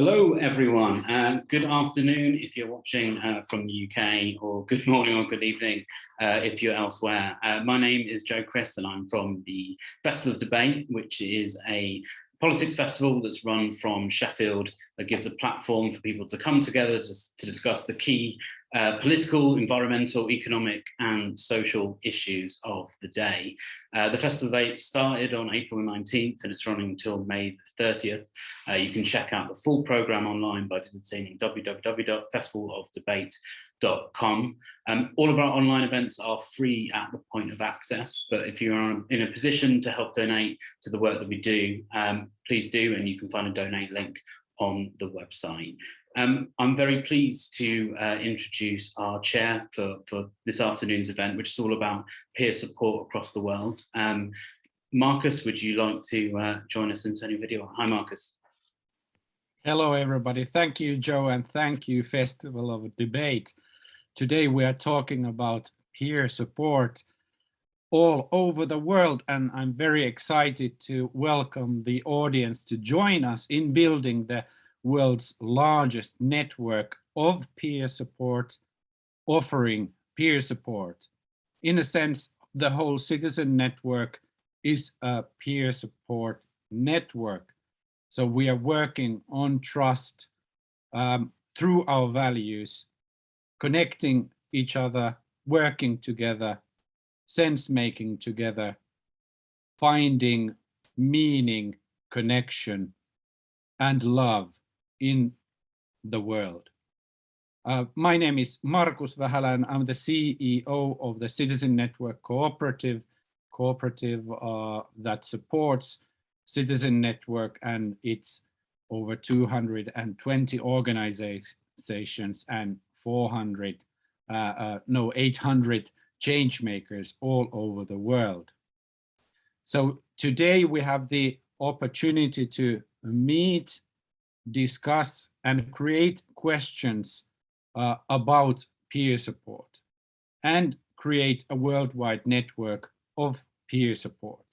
Hello, everyone. Good afternoon if you're watching from the UK, or good morning or good evening if you're elsewhere. My name is Joe Chris, and I'm from the Festival of Debate, which is a politics festival that's run from Sheffield that gives a platform for people to come together to discuss the key political, environmental, economic and social issues of the day. The Festival of Debate started on April 19th and it's running until May the 30th. You can check out the full programme online by visiting www.festivalofdebate.com. All of our online events are free at the point of access, but if you're in a position to help donate to the work that we do, please do, and you can find a donate link on the website. I'm very pleased to introduce our chair for this afternoon's event, which is all about peer support across the world. Marcus, would you like to join us in turning video? Hi, Marcus. Hello, everybody. Thank you, Joe, and thank you, Festival of Debate. Today we are talking about peer support all over the world, and I'm very excited to welcome the audience to join us in building the world's largest network of peer support, offering peer support. In a sense, the whole citizen network is a peer support network. So we are working on trust through our values, connecting each other, working together, sense-making together, finding meaning, connection, and love in the world. My name is Markus Vähälä, and I'm the CEO of the Citizen Network Cooperative that supports Citizen Network and its over 220 organizations and 800 change makers all over the world. So today we have the opportunity to meet, discuss, and create questions about peer support and create a worldwide network of peer support.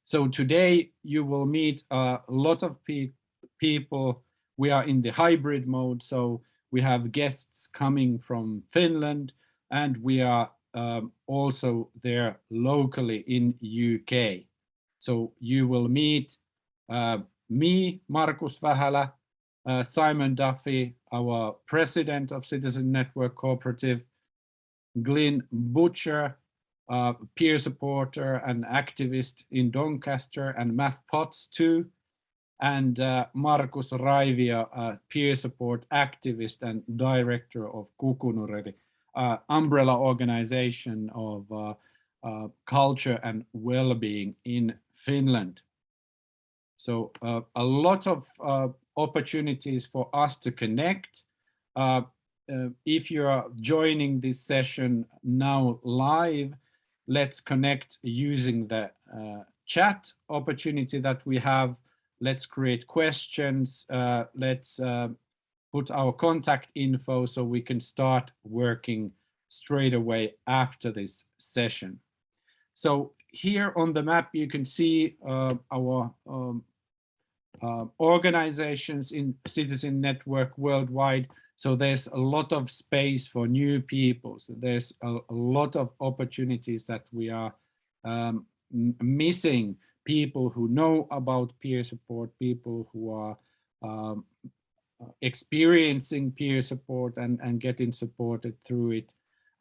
So today you will meet a lot of people. We are in the hybrid mode, so we have guests coming from Finland, and we are also there locally in UK. So you will meet me, Markus Vähälä, Simon Duffy, our president of Citizen Network Cooperative, Glyn Butcher, peer supporter and activist in Doncaster, and Matt Potts too, and Markus Raivio, a peer support activist and director of Kukunori, umbrella organization of culture and well-being in Finland. So a lot of opportunities for us to connect. If you're joining this session now live, let's connect using the chat opportunity that we have. Let's create questions. Let's put our contact info so we can start working straight away after this session. So here on the map, you can see our organizations in Citizen Network worldwide. So there's a lot of space for new people. So there's a lot of opportunities that we are missing. People who know about peer support, people who are experiencing peer support and getting supported through it,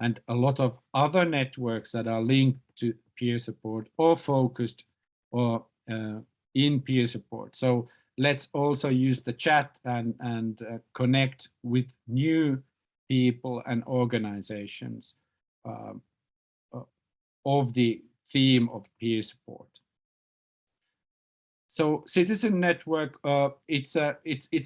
and a lot of other networks that are linked to peer support or focused or in peer support. So let's also use the chat and connect with new people and organizations of the theme of peer support. So Citizen Network, it's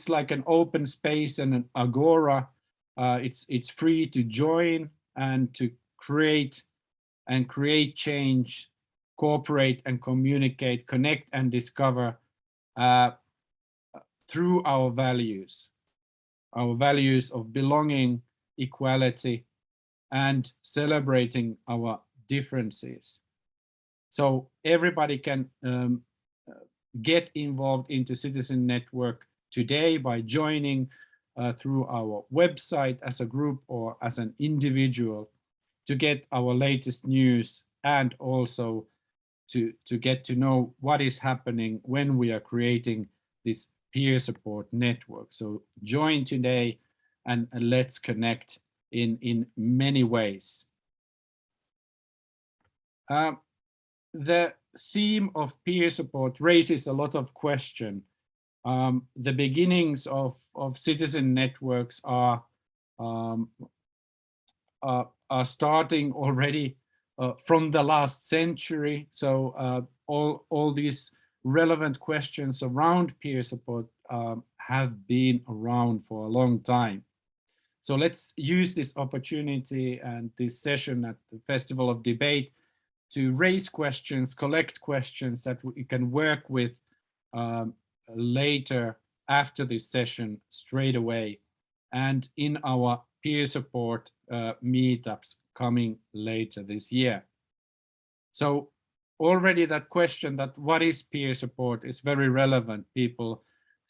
like an open space and an agora. It's free to join and to create change, cooperate and communicate, connect and discover through our values of belonging, equality, and celebrating our differences. So everybody can get involved into Citizen Network today by joining through our website as a group or as an individual to get our latest news and also to get to know what is happening when we are creating this peer support network. So join today and let's connect in many ways. The theme of peer support raises a lot of questions. The beginnings of citizen networks are starting already from the last century. So all these relevant questions around peer support have been around for a long time. So let's use this opportunity and this session at the Festival of Debate to raise questions, collect questions that we can work with later after this session straight away and in our peer support meetups coming later this year. So already that question that what is peer support is very relevant. People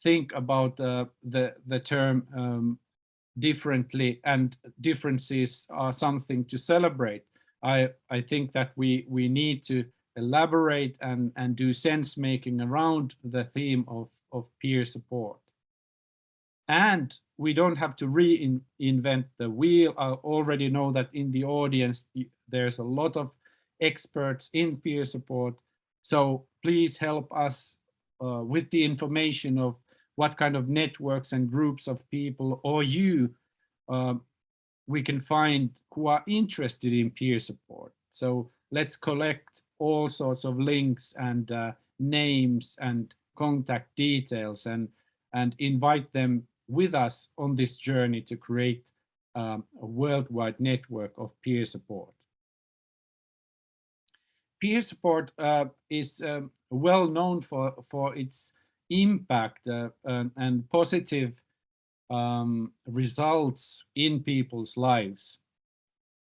think about the term differently, and differences are something to celebrate. I think that we need to elaborate and do sense making around the theme of peer support. And we don't have to reinvent the wheel. I already know that in the audience, there's a lot of experts in peer support. So please help us with the information of what kind of networks and groups of people or you we can find who are interested in peer support. So let's collect all sorts of links and names and contact details and invite them with us on this journey to create a worldwide network of peer support. Peer support is well known for its impact and positive results in people's lives.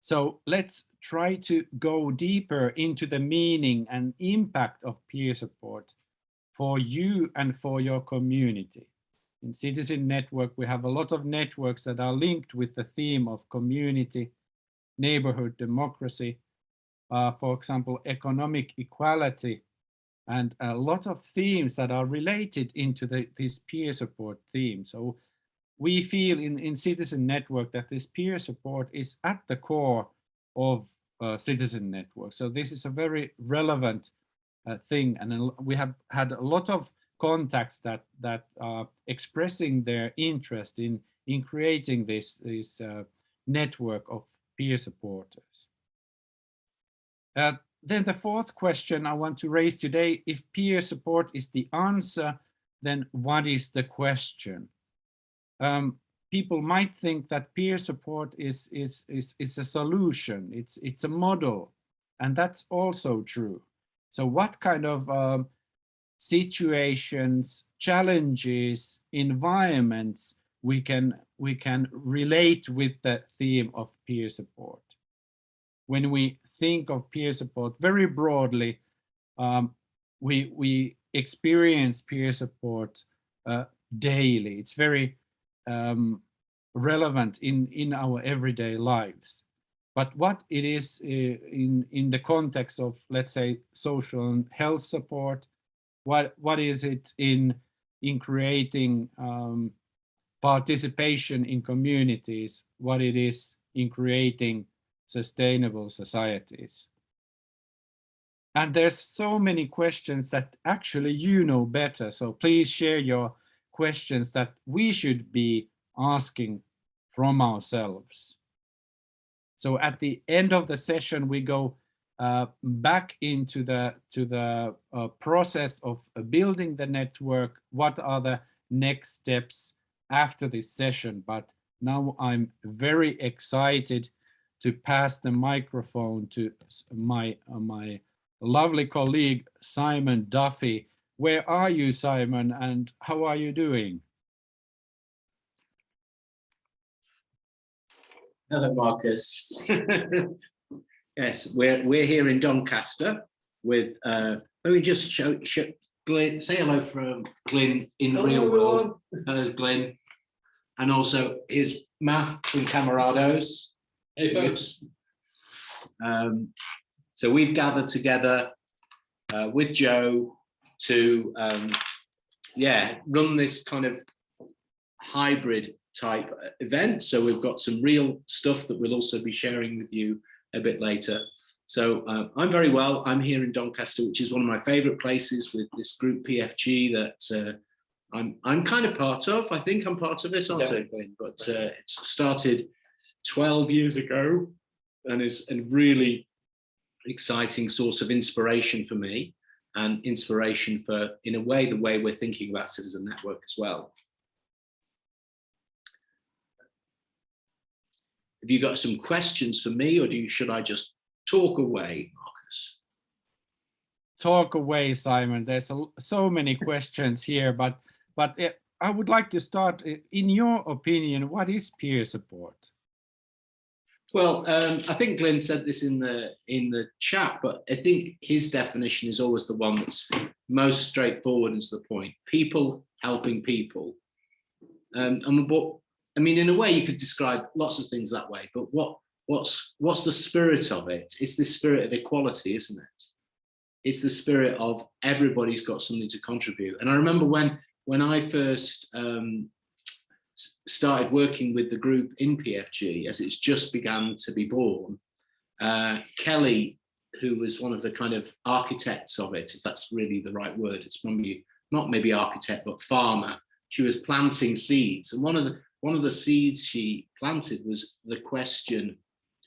So let's try to go deeper into the meaning and impact of peer support for you and for your community. In Citizen Network, we have a lot of networks that are linked with the theme of community, neighborhood democracy, for example, economic equality, and a lot of themes that are related into this peer support theme. So we feel in Citizen Network that this peer support is at the core of Citizen Network. So this is a very relevant thing, and we have had a lot of contacts that are expressing their interest in creating this network of peer supporters. Then the fourth question I want to raise today: if peer support is the answer, then what is the question? People might think that peer support is a solution, it's a model, and that's also true. So what kind of situations, challenges, environments we can relate with the theme of peer support? When we think of peer support very broadly, we experience peer support daily. It's very relevant in our everyday lives. But what it is in the context of, let's say, social and health support, what is it in creating participation in communities, what it is in creating sustainable societies? And there's so many questions that actually you know better. So please share your questions that we should be asking from ourselves. So at the end of the session, we go back into the process of building the network. What are the next steps after this session? But now I'm very excited to pass the microphone to my lovely colleague, Simon Duffy. Where are you, Simon, and how are you doing? Hello, Marcus. Yes, we're here in Doncaster with. Let me just Glenn, say hello from Glenn in the real world. There's Glenn. And also here's Matt from Camarados. Hey folks. So we've gathered together with Joe to run this kind of hybrid type event. So we've got some real stuff that we'll also be sharing with you a bit later. So I'm very well. I'm here in Doncaster, which is one of my favorite places with this group PFG that I'm kind of part of. I think I'm part of it, aren't I? But it started 12 years ago and is a really exciting source of inspiration for me and inspiration for, in a way, the way we're thinking about Citizen Network as well. Have you got some questions for me, or should I just talk away, Marcus? Talk away, Simon. There's so many questions here, but I would like to start. In your opinion, what is peer support? Well, I think Glenn said this in the chat, but I think his definition is always the one that's most straightforward and to the point. People helping people. I mean, in a way, you could describe lots of things that way, but what's the spirit of it? It's the spirit of equality, isn't it? It's the spirit of everybody's got something to contribute. And I remember when I first started working with the group in PFG, as it's just began to be born, Kelly, who was one of the kind of architects of it, if that's really the right word, it's not maybe architect, but farmer. She was planting seeds. And one of the seeds she planted was the question,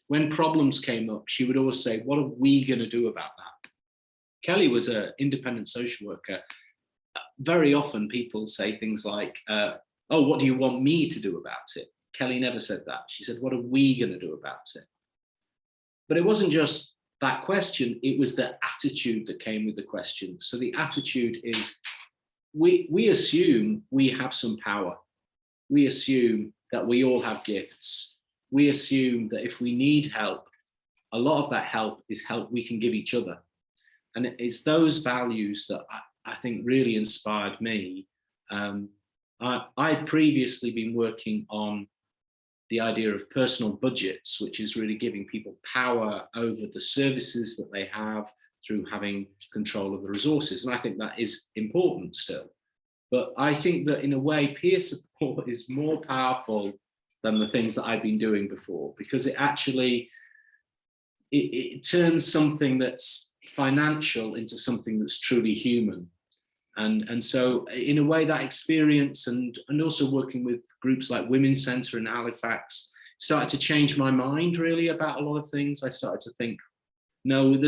when problems came up, she would always say, what are we going to do about that? Kelly was an independent social worker. Very often people say things like, oh, what do you want me to do about it? Kelly never said that. She said, what are we going to do about it? But it wasn't just that question, it was the attitude that came with the question. So the attitude is, we assume we have some power. We assume that we all have gifts. We assume that if we need help, a lot of that help is help we can give each other. And it's those values that I think really inspired me. I'd previously been working on the idea of personal budgets, which is really giving people power over the services that they have through having control of the resources. And I think that is important still. But I think that in a way, peer support is more powerful than the things that I've been doing before, because it actually, it turns something that's financial into something that's truly human. And so in a way, that experience and also working with groups like Women's Centre in Halifax started to change my mind really about a lot of things. I started to think, no,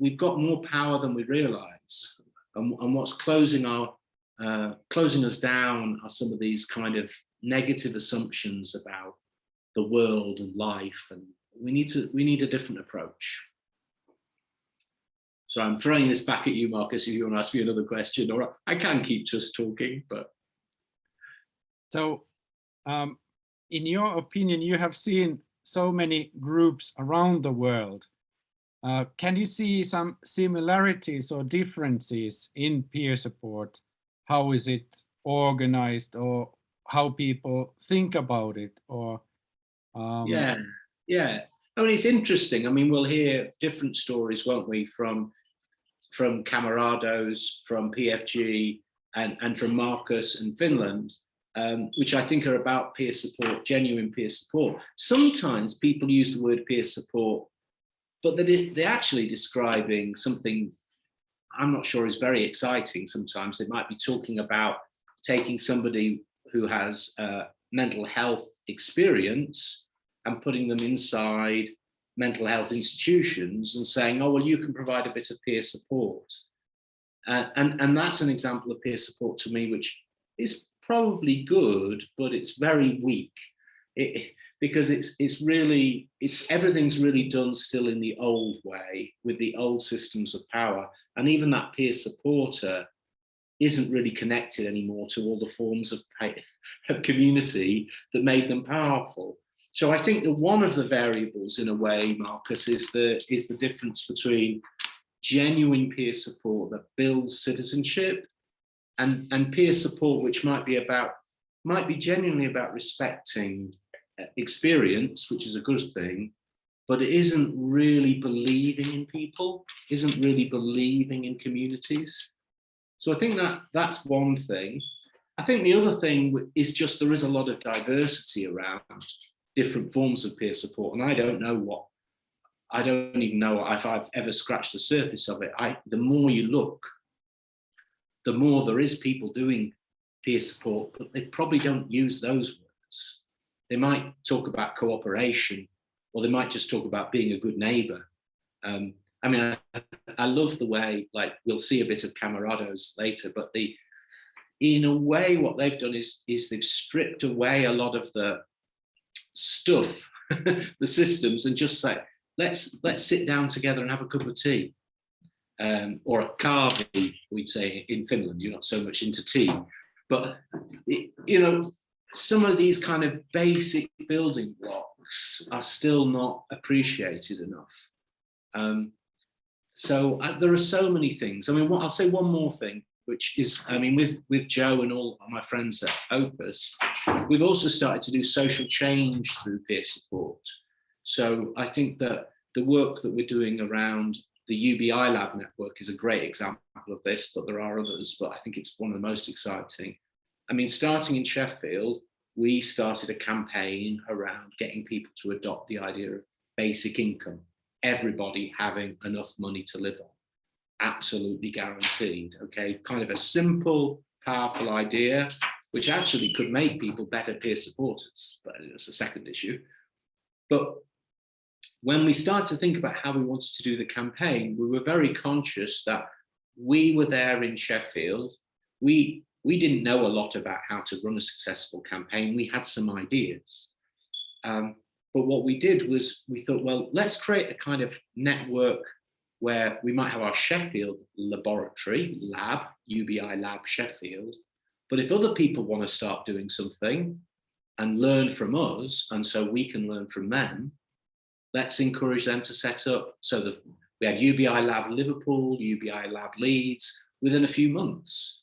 we've got more power than we realise. And what's closing us down are some of these kind of negative assumptions about the world and life. And we need a different approach. So I'm throwing this back at you, Marcus, if you want to ask me another question, or I can keep just talking, but. So in your opinion, you have seen so many groups around the world. Can you see some similarities or differences in peer support? How is it organized, or how people think about it? Or Yeah. I mean, it's interesting. I mean, we'll hear different stories, won't we, from Camarados, from PFG, and from Marcus and Finland, which I think are about peer support, genuine peer support. Sometimes people use the word peer support, but they're actually describing something I'm not sure is very exciting. Sometimes they might be talking about taking somebody who has mental health experience and putting them inside mental health institutions and saying, oh, well, you can provide a bit of peer support. And that's an example of peer support to me, which is probably good, but it's very weak. Because everything's really done still in the old way with the old systems of power. And even that peer supporter isn't really connected anymore to all the forms of community that made them powerful. So I think that one of the variables in a way, Marcus, is the difference between genuine peer support that builds citizenship, and peer support which might be genuinely about respecting experience, which is a good thing, but it isn't really believing in people, isn't really believing in communities. So I think that's one thing. I think the other thing is just there is a lot of diversity around different forms of peer support, and I don't even know if I've ever scratched the surface of it. The more you look, the more there is people doing peer support, but they probably don't use those words. They might talk about cooperation, or they might just talk about being a good neighbor. I mean, I love the way, like, we'll see a bit of camarados later, but in a way, what they've done is they've stripped away a lot of the stuff, the systems, and just say, let's sit down together and have a cup of tea. Or a kahvi, we'd say in Finland. You're not so much into tea, but some of these kind of basic building blocks are still not appreciated enough. So there are so many things. I mean, I'll say one more thing, which is, I mean, with Joe and all my friends at Opus, we've also started to do social change through peer support. So I think that the work that we're doing around the UBI Lab network is a great example of this, but there are others, but I think it's one of the most exciting. I mean, starting in Sheffield, we started a campaign around getting people to adopt the idea of basic income, everybody having enough money to live on, absolutely guaranteed, okay? Kind of a simple, powerful idea, which actually could make people better peer supporters, but it's a second issue. But when we started to think about how we wanted to do the campaign, we were very conscious that we were there in Sheffield. We didn't know a lot about how to run a successful campaign. We had some ideas. But what we did was we thought, well, let's create a kind of network where we might have our Sheffield laboratory, lab, UBI Lab Sheffield. But if other people want to start doing something and learn from us, and so we can learn from them, let's encourage them to set up. So we had UBI Lab Liverpool, UBI Lab Leeds within a few months.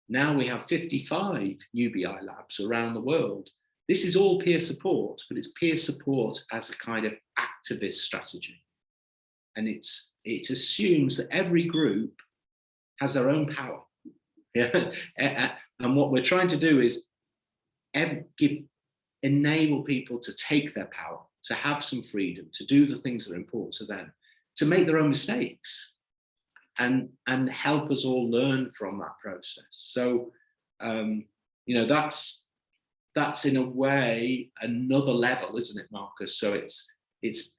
Now we have 55 UBI labs around the world. This is all peer support, but it's peer support as a kind of activist strategy. And it assumes that every group has their own power. Yeah? And what we're trying to do is enable people to take their power, to have some freedom, to do the things that are important to them, to make their own mistakes, and help us all learn from that process. So, that's in a way another level, isn't it, Marcus? So it's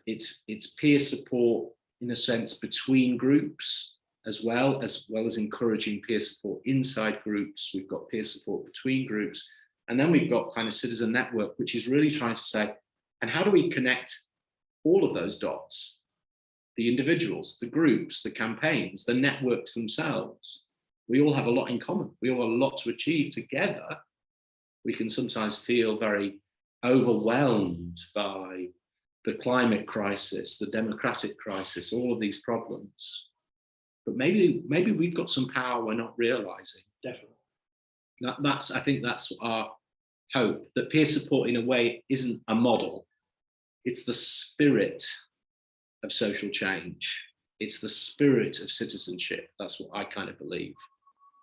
peer support in a sense between groups, as well as encouraging peer support inside groups. We've got peer support between groups, and then we've got kind of citizen network, which is really trying to say, and how do we connect all of those dots? The individuals, the groups, the campaigns, the networks themselves. We all have a lot in common. We all have a lot to achieve together. We can sometimes feel very overwhelmed by the climate crisis, the democratic crisis, all of these problems. But maybe we've got some power we're not realizing. Definitely. I think that's our hope, that peer support in a way isn't a model. It's the spirit of social change. It's the spirit of citizenship. That's what I kind of believe.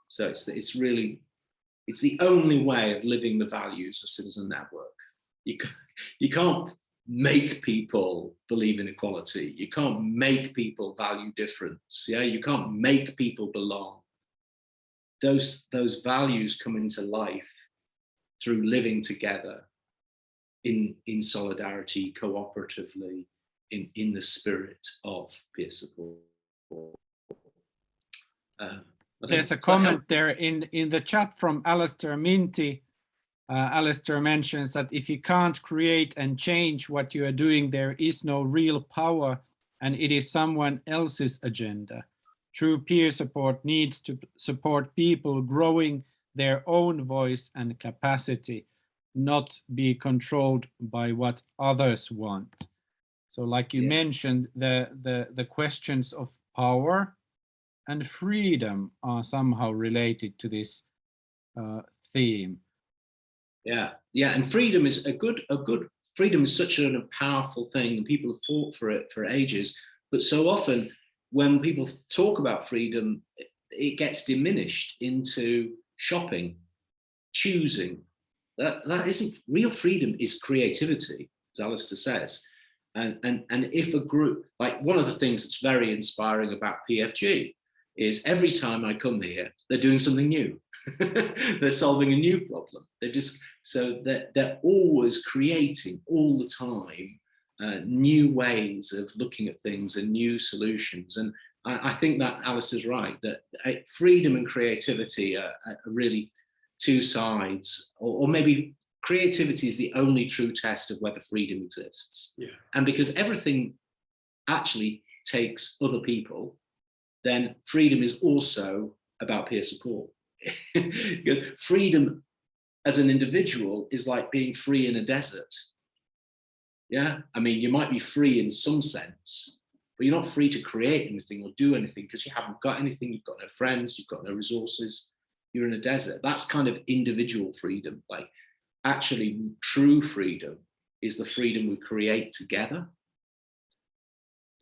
So it's the only way of living the values of Citizen Network. You can't make people believe in equality. You can't make people value difference. Yeah, you can't make people belong. Those values come into life through living together in solidarity, cooperatively, in the spirit of peer support. There's a comment there in the chat from Alistair Minty. Alistair mentions that if you can't create and change what you are doing, there is no real power, and it is someone else's agenda. True peer support needs to support people growing their own voice and capacity, not be controlled by what others want. So like you mentioned, the questions of power and freedom are somehow related to this theme. Yeah, and freedom is freedom is such a powerful thing, and people have fought for it for ages. But so often, when people talk about freedom, it gets diminished into shopping, choosing. That isn't real freedom. Is creativity, as Alistair says. And if a group, like one of the things that's very inspiring about PFG is every time I come here, they're doing something new. They're solving a new problem. They're always creating all the time new ways of looking at things and new solutions. And I think that Alice is right, that freedom and creativity are really two sides, or maybe creativity is the only true test of whether freedom exists. Yeah. And because everything actually takes other people, then freedom is also about peer support. Because freedom as an individual is like being free in a desert. Yeah, I mean, you might be free in some sense, but you're not free to create anything or do anything because you haven't got anything, you've got no friends, you've got no resources, you're in a desert. That's kind of individual freedom. Like, actually, true freedom is the freedom we create together.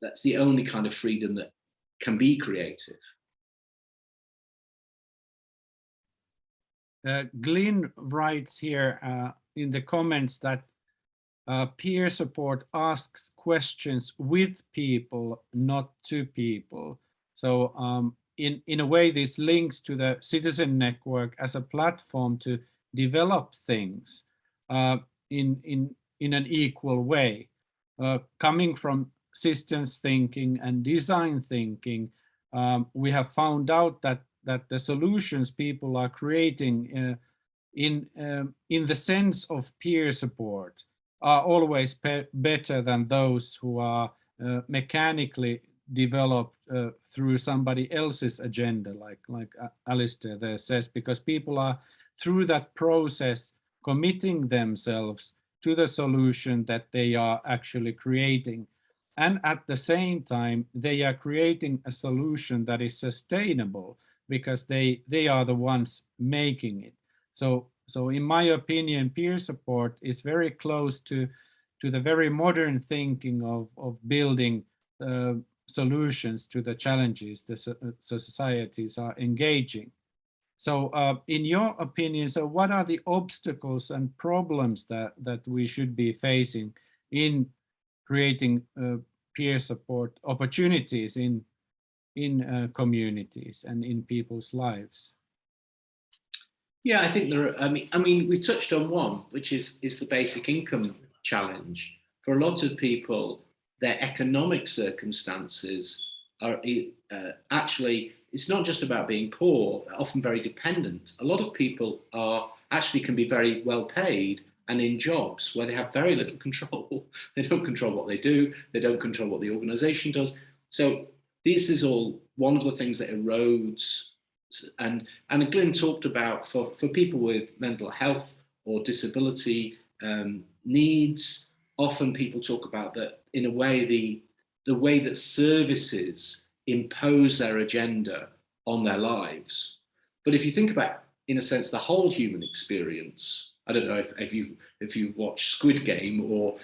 That's the only kind of freedom that can be creative. Glyn writes here in the comments that peer support asks questions with people, not to people. So in a way, this links to the citizen network as a platform to develop things in an equal way. Coming from systems thinking and design thinking, we have found out that the solutions people are creating in the sense of peer support are always better than those who are mechanically developed through somebody else's agenda, like Alistair there says, because people are through that process committing themselves to the solution that they are actually creating. And at the same time, they are creating a solution that is sustainable because they are the ones making it. So in my opinion, peer support is very close to the very modern thinking of building solutions to the challenges the societies are engaging. So in your opinion, so what are the obstacles and problems that we should be facing in creating peer support opportunities in communities and in people's lives? Yeah, I think there are, I mean, we touched on one, which is the basic income challenge. For a lot of people, their economic circumstances are actually, it's not just about being poor, they're often very dependent. A lot of people can be very well paid and in jobs where they have very little control. They don't control what they do, they don't control what the organization does. So this is all one of the things that erodes. And Glyn talked about for people with mental health or disability needs, often people talk about that in a way, the way that services impose their agenda on their lives. But if you think about, in a sense, the whole human experience, I don't know if you've watched Squid Game or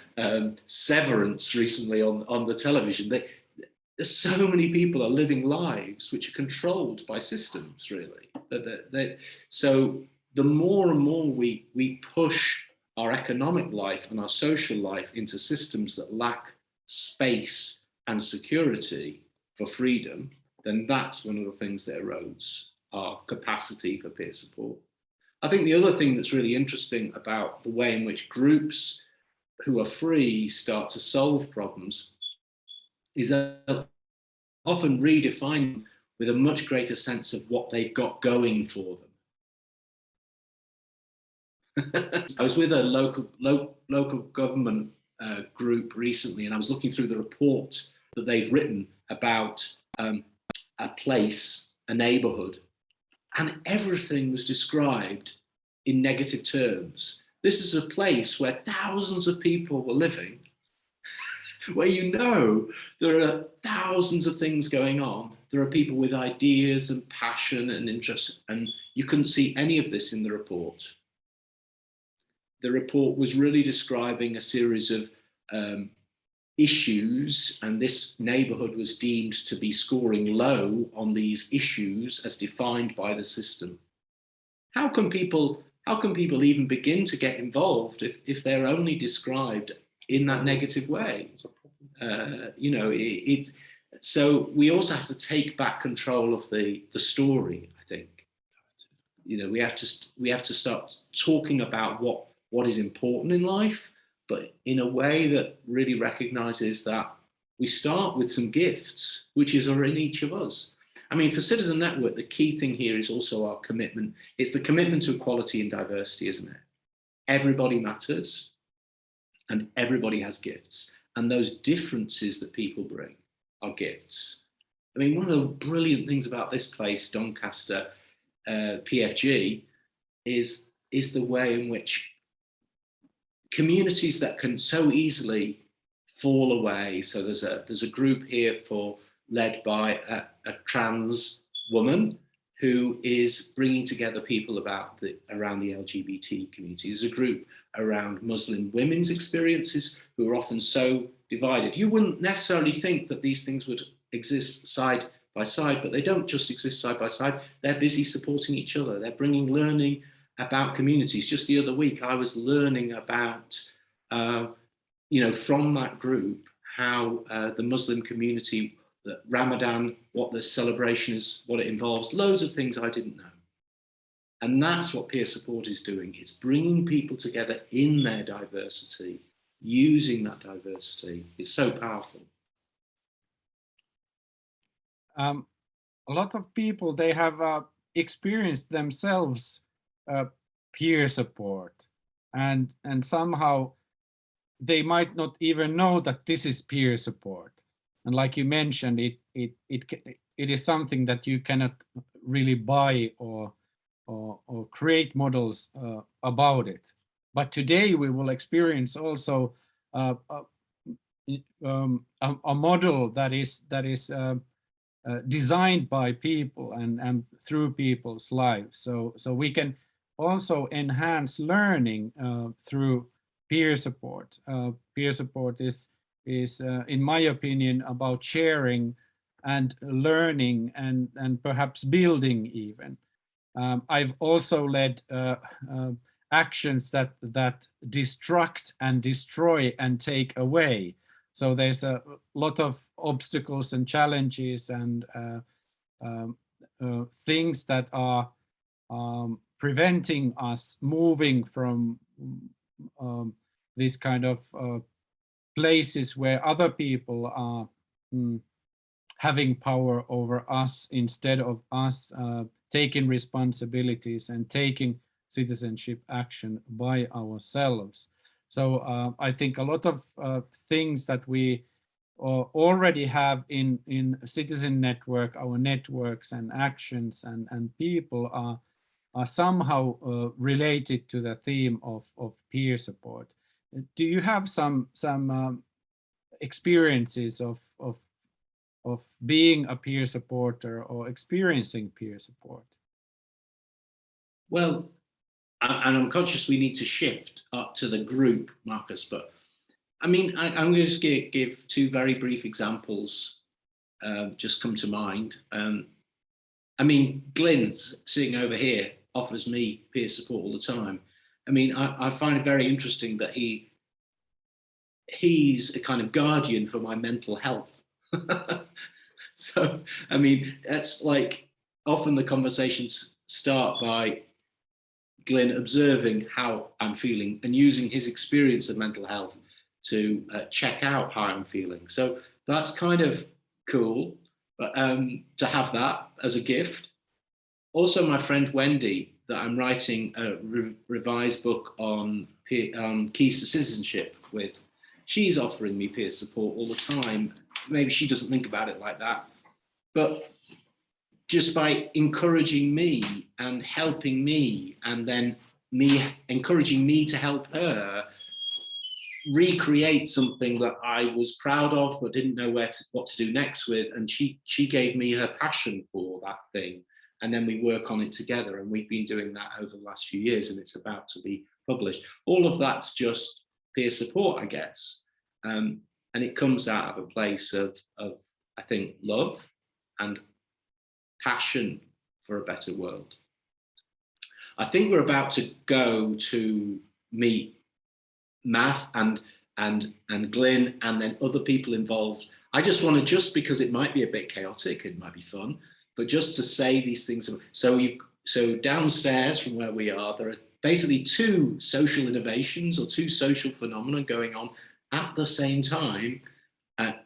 Severance recently on the television, there's so many people are living lives which are controlled by systems, really. So the more and more we push our economic life and our social life into systems that lack space and security for freedom, then that's one of the things that erodes our capacity for peer support. I think the other thing that's really interesting about the way in which groups who are free start to solve problems is that often redefine with a much greater sense of what they've got going for them. I was with a local government group recently, and I was looking through the report that they'd written about a place, a neighborhood, and everything was described in negative terms. This is a place where thousands of people were living, where there are thousands of things going on, there are people with ideas and passion and interest, and you couldn't see any of this in the report. The report was really describing a series of issues, and this neighbourhood was deemed to be scoring low on these issues as defined by the system. How can people even begin to get involved if they're only described in that negative way? You know, so we also have to take back control of the story, I think. You know, we have to start talking about what is important in life, but in a way that really recognizes that we start with some gifts, which are in each of us. I mean, for Citizen Network, the key thing here is also our commitment. It's the commitment to equality and diversity, isn't it? Everybody matters and everybody has gifts. And those differences that people bring are gifts. I mean, one of the brilliant things about this place, Doncaster, PFG, is the way in which communities that can so easily fall away. So there's a group here led by a trans woman who is bringing together people around the LGBT community. There's a group around Muslim women's experiences who are often so divided. You wouldn't necessarily think that these things would exist side by side, but they don't just exist side by side. They're busy supporting each other. They're bringing learning about communities. Just the other week, I was learning about, you know, from that group, how the Muslim community, that Ramadan, what the celebration is, what it involves, loads of things I didn't know. And that's what peer support is doing. It's bringing people together in their diversity, using that diversity. It's so powerful. A lot of people, they have experienced themselves peer support, and somehow they might not even know that this is peer support. And like you mentioned, it is something that you cannot really buy or create models about it. But today we will experience also a model that is designed by people and through people's lives. So we can also enhance learning through peer support. Peer support is in my opinion, about sharing and learning and perhaps building even. I've also led actions that destruct and destroy and take away. So there's a lot of obstacles and challenges and things that are preventing us moving from this kind of places where other people are having power over us instead of us taking responsibilities and taking citizenship action by ourselves. So I think a lot of things that we already have in Citizen Network, our networks and actions and people are somehow related to the theme of peer support. Do you have some experiences of being a peer supporter or experiencing peer support? Well, and I'm conscious we need to shift up to the group, Marcus, but I mean, I'm going to just give two very brief examples just come to mind. I mean, Glyn sitting over here offers me peer support all the time. I mean, I find it very interesting that he's a kind of guardian for my mental health. So, I mean, that's like often the conversations start by Glyn observing how I'm feeling and using his experience of mental health to check out how I'm feeling. So that's kind of cool, but to have that as a gift. Also, my friend Wendy, that I'm writing a revised book on keys to citizenship with, she's offering me peer support all the time. Maybe she doesn't think about it like that, but just by encouraging me and helping me, and then me encouraging me to help her, recreate something that I was proud of but didn't know what to do next with, and she gave me her passion for that thing, and then we work on it together, and we've been doing that over the last few years, and it's about to be published. All of that's just peer support, I guess, and it comes out of a place of I think love and passion for a better world. I think we're about to go to meet Math and Glyn, and then other people involved. I just want to, just because it might be a bit chaotic, it might be fun, but just to say these things. So downstairs from where we are, there are basically two social innovations or two social phenomena going on at the same time.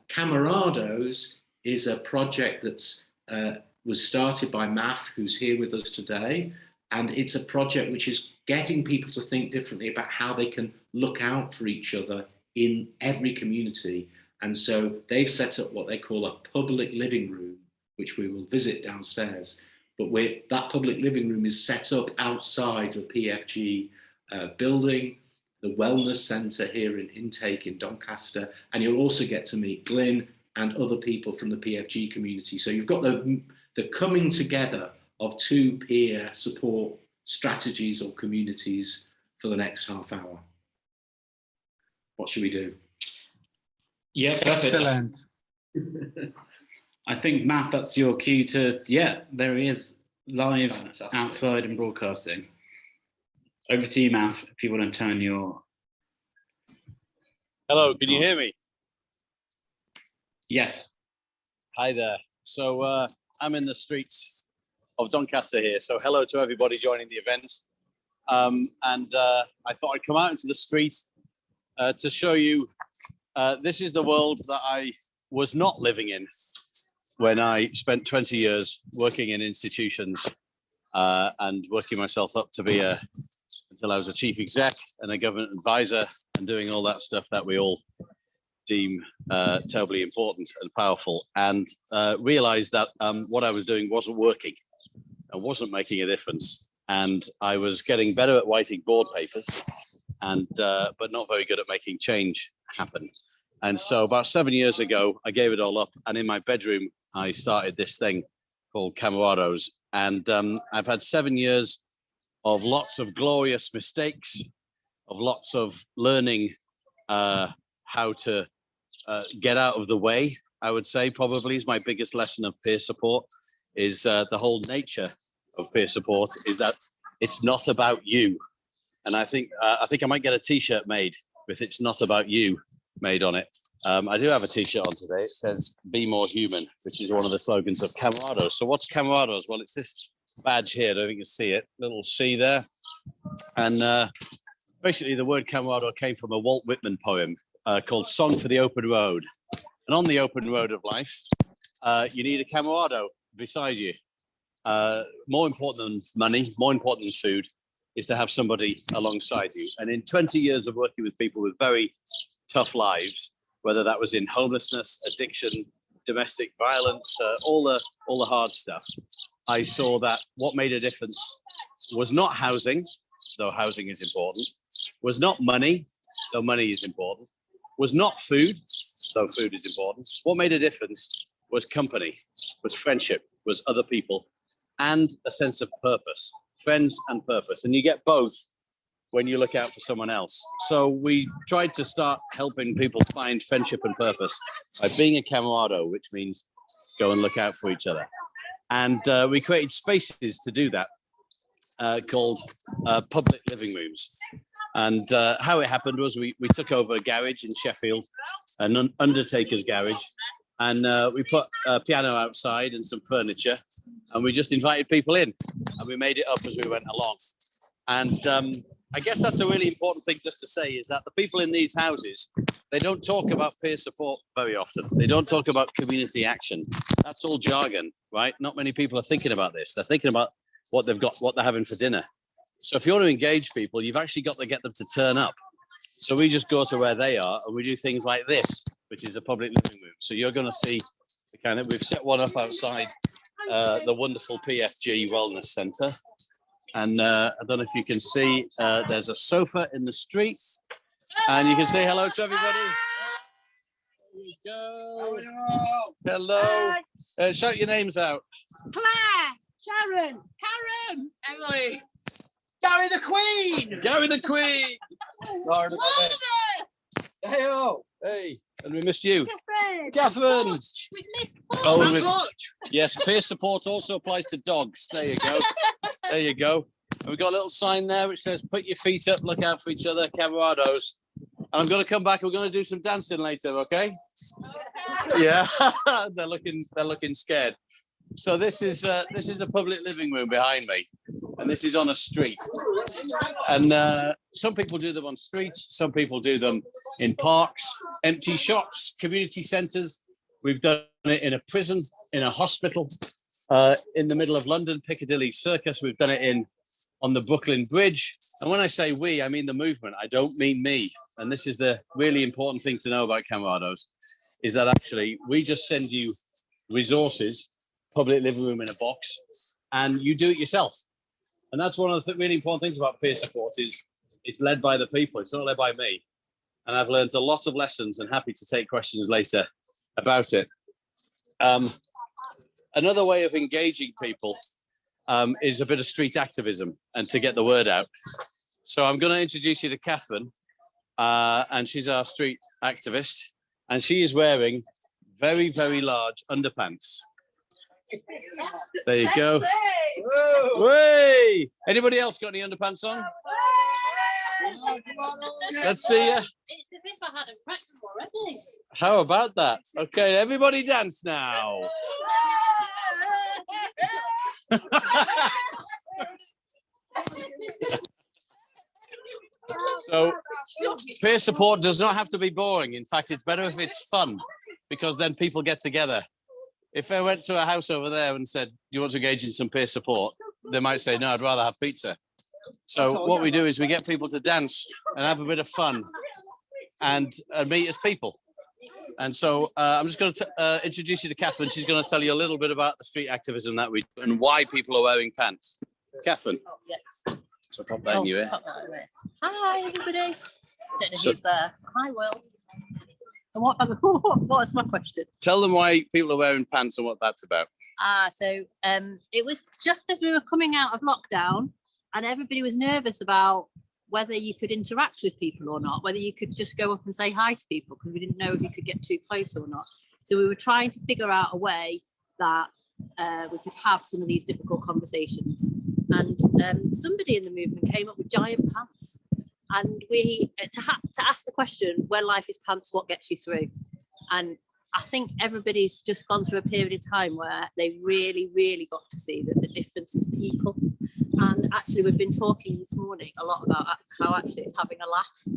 Camarados is a project that's was started by Math, who's here with us today. And it's a project which is getting people to think differently about how they can look out for each other in every community. And so they've set up what they call a public living room, which we will visit downstairs. But that public living room is set up outside the PFG building, the wellness centre here in Intake in Doncaster. And you'll also get to meet Glyn and other people from the PFG community. So you've got the coming together of two peer support strategies or communities for the next half hour. What should we do? Yeah, perfect. Excellent. I think, Matt, that's your cue to, there he is, live. Fantastic. Outside and broadcasting. Over to you, Matt, if you want to turn your... Hello, can you hear me? Yes. Hi there. So I'm in the streets of Doncaster here. So hello to everybody joining the event. I thought I'd come out into the street to show you this is the world that I was not living in when I spent 20 years working in institutions and working myself up to be until I was a chief exec and a government advisor and doing all that stuff that we all deem terribly important and powerful, and realized that what I was doing wasn't working. I wasn't making a difference, and I was getting better at writing board papers, and but not very good at making change happen. And so about 7 years ago, I gave it all up, and in my bedroom, I started this thing called Camarados. And I've had 7 years of lots of glorious mistakes, of lots of learning how to get out of the way, I would say probably is my biggest lesson of peer support. Is the whole nature of peer support is that it's not about you. And I think I might get a t-shirt made with "It's not about you" made on it. I do have a t-shirt on today. It says "Be more human," which is one of the slogans of Camarados. So what's Camarados? Well, it's this badge here. I don't think you can see it. Little C there. And basically the word Camarado came from a Walt Whitman poem called "Song for the Open Road." And on the open road of life, you need a Camarado beside you. More important than money, more important than food, is to have somebody alongside you. And in 20 years of working with people with very tough lives, whether that was in homelessness, addiction, domestic violence, all the hard stuff, I saw that what made a difference was not housing, though housing is important, was not money, though money is important, was not food, though food is important. What made a difference was company, was friendship, was other people, and a sense of purpose, friends and purpose. And you get both when you look out for someone else. So we tried to start helping people find friendship and purpose by being a camarado, which means go and look out for each other. And we created spaces to do that called public living rooms. And how it happened was we took over a garage in Sheffield, an undertaker's garage, and we put a piano outside and some furniture, and we just invited people in, and we made it up as we went along. And I guess that's a really important thing just to say, is that the people in these houses, they don't talk about peer support very often. They don't talk about community action. That's all jargon, right? Not many people are thinking about this. They're thinking about what they've got, what they're having for dinner. So if you want to engage people, you've actually got to get them to turn up. So we just go to where they are and we do things like this, which is a public living room. So you're going to see the kind of, we've set one up outside the wonderful PFG Wellness Centre. And I don't know if you can see, there's a sofa in the street. And you can say hello to everybody. There you go. Hello. Shout your names out. Claire, Sharon, Karen, Emily, Gary the Queen! Gary the Queen. Lauren. Hey, oh. Hey, and we missed you. Catherine. Catherine. We've missed Oh, Paul. we've- yes, peer support also applies to dogs. There you go. There you go. And we've got a little sign there which says, put your feet up, look out for each other, camarados. And I'm going to come back. We're going to do some dancing later, okay? Yeah, they're looking scared. So this is a public living room behind me, and this is on a street. And some people do them on streets, some people do them in parks, empty shops, community centres. We've done it in a prison, in a hospital, in the middle of London, Piccadilly Circus. We've done it on the Brooklyn Bridge. And when I say we, I mean the movement. I don't mean me. And this is the really important thing to know about Camarados, is that actually we just send you resources, public living room in a box, and you do it yourself. And that's one of the really important things about peer support is it's led by the people. It's not led by me. And I've learned a lot of lessons and happy to take questions later about it. Another way of engaging people is a bit of street activism and to get the word out. So I'm going to introduce you to Catherine, and she's our street activist, and she is wearing very, very large underpants. There you go. Way! Anybody else got any underpants on? Let's see ya. It's as if I hadn't practiced already. How about that? Okay, everybody dance now. So peer support does not have to be boring. In fact, it's better if it's fun, because then people get together. If I went to a house over there and said, do you want to engage in some peer support? They might say, no, I'd rather have pizza. So what we do is we get people to dance and have a bit of fun and meet as people. And so I'm just going to introduce you to Catherine. She's going to tell you a little bit about the street activism that we do and why people are wearing pants. Catherine. Oh, yes. So pop that in your ear. Pop that in there. Hi, everybody. Don't know who's there. Hi, Will. And what's my question? Tell them why people are wearing pants and what that's about. So it was just as we were coming out of lockdown, and everybody was nervous about whether you could interact with people or not, whether you could just go up and say hi to people, because we didn't know if you could get too close or not. So we were trying to figure out a way that we could have some of these difficult conversations. And somebody in the movement came up with giant pants. And we to ask the question, when life is pants, what gets you through? And I think everybody's just gone through a period of time where they really, really got to see that the difference is people. And actually, we've been talking this morning a lot about how actually it's having a laugh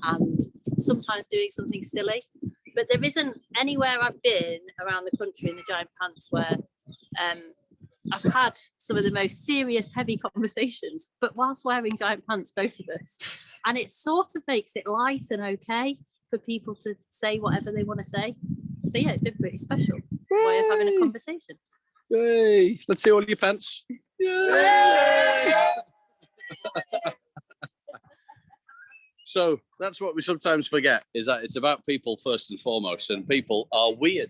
and sometimes doing something silly. But there isn't anywhere I've been around the country in the giant pants where I've had some of the most serious, heavy conversations, but whilst wearing giant pants, both of us. And it sort of makes it light and okay for people to say whatever they want to say. So yeah, it's been pretty special way of having a conversation. Yay! Let's see all your pants. Yay! So that's what we sometimes forget, is that it's about people first and foremost, and people are weird,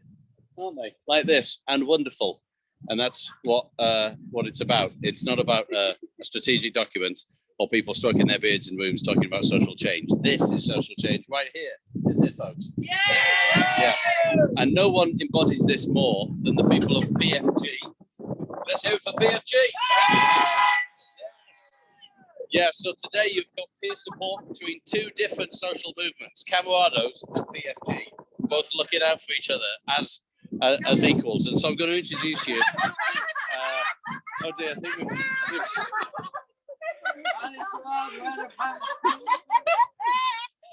aren't they? Like this, and wonderful. And that's what it's about. It's not about a strategic document or people stroking their beards in rooms talking about social change. This is social change right here, isn't it, folks? Yeah. And no one embodies this more than the people of PFG. Let's hear it for PFG. Yeah, so today you've got peer support between two different social movements, Camarados and PFG, both looking out for each other as equals. And so I'm going to introduce you. Oh dear, I think we've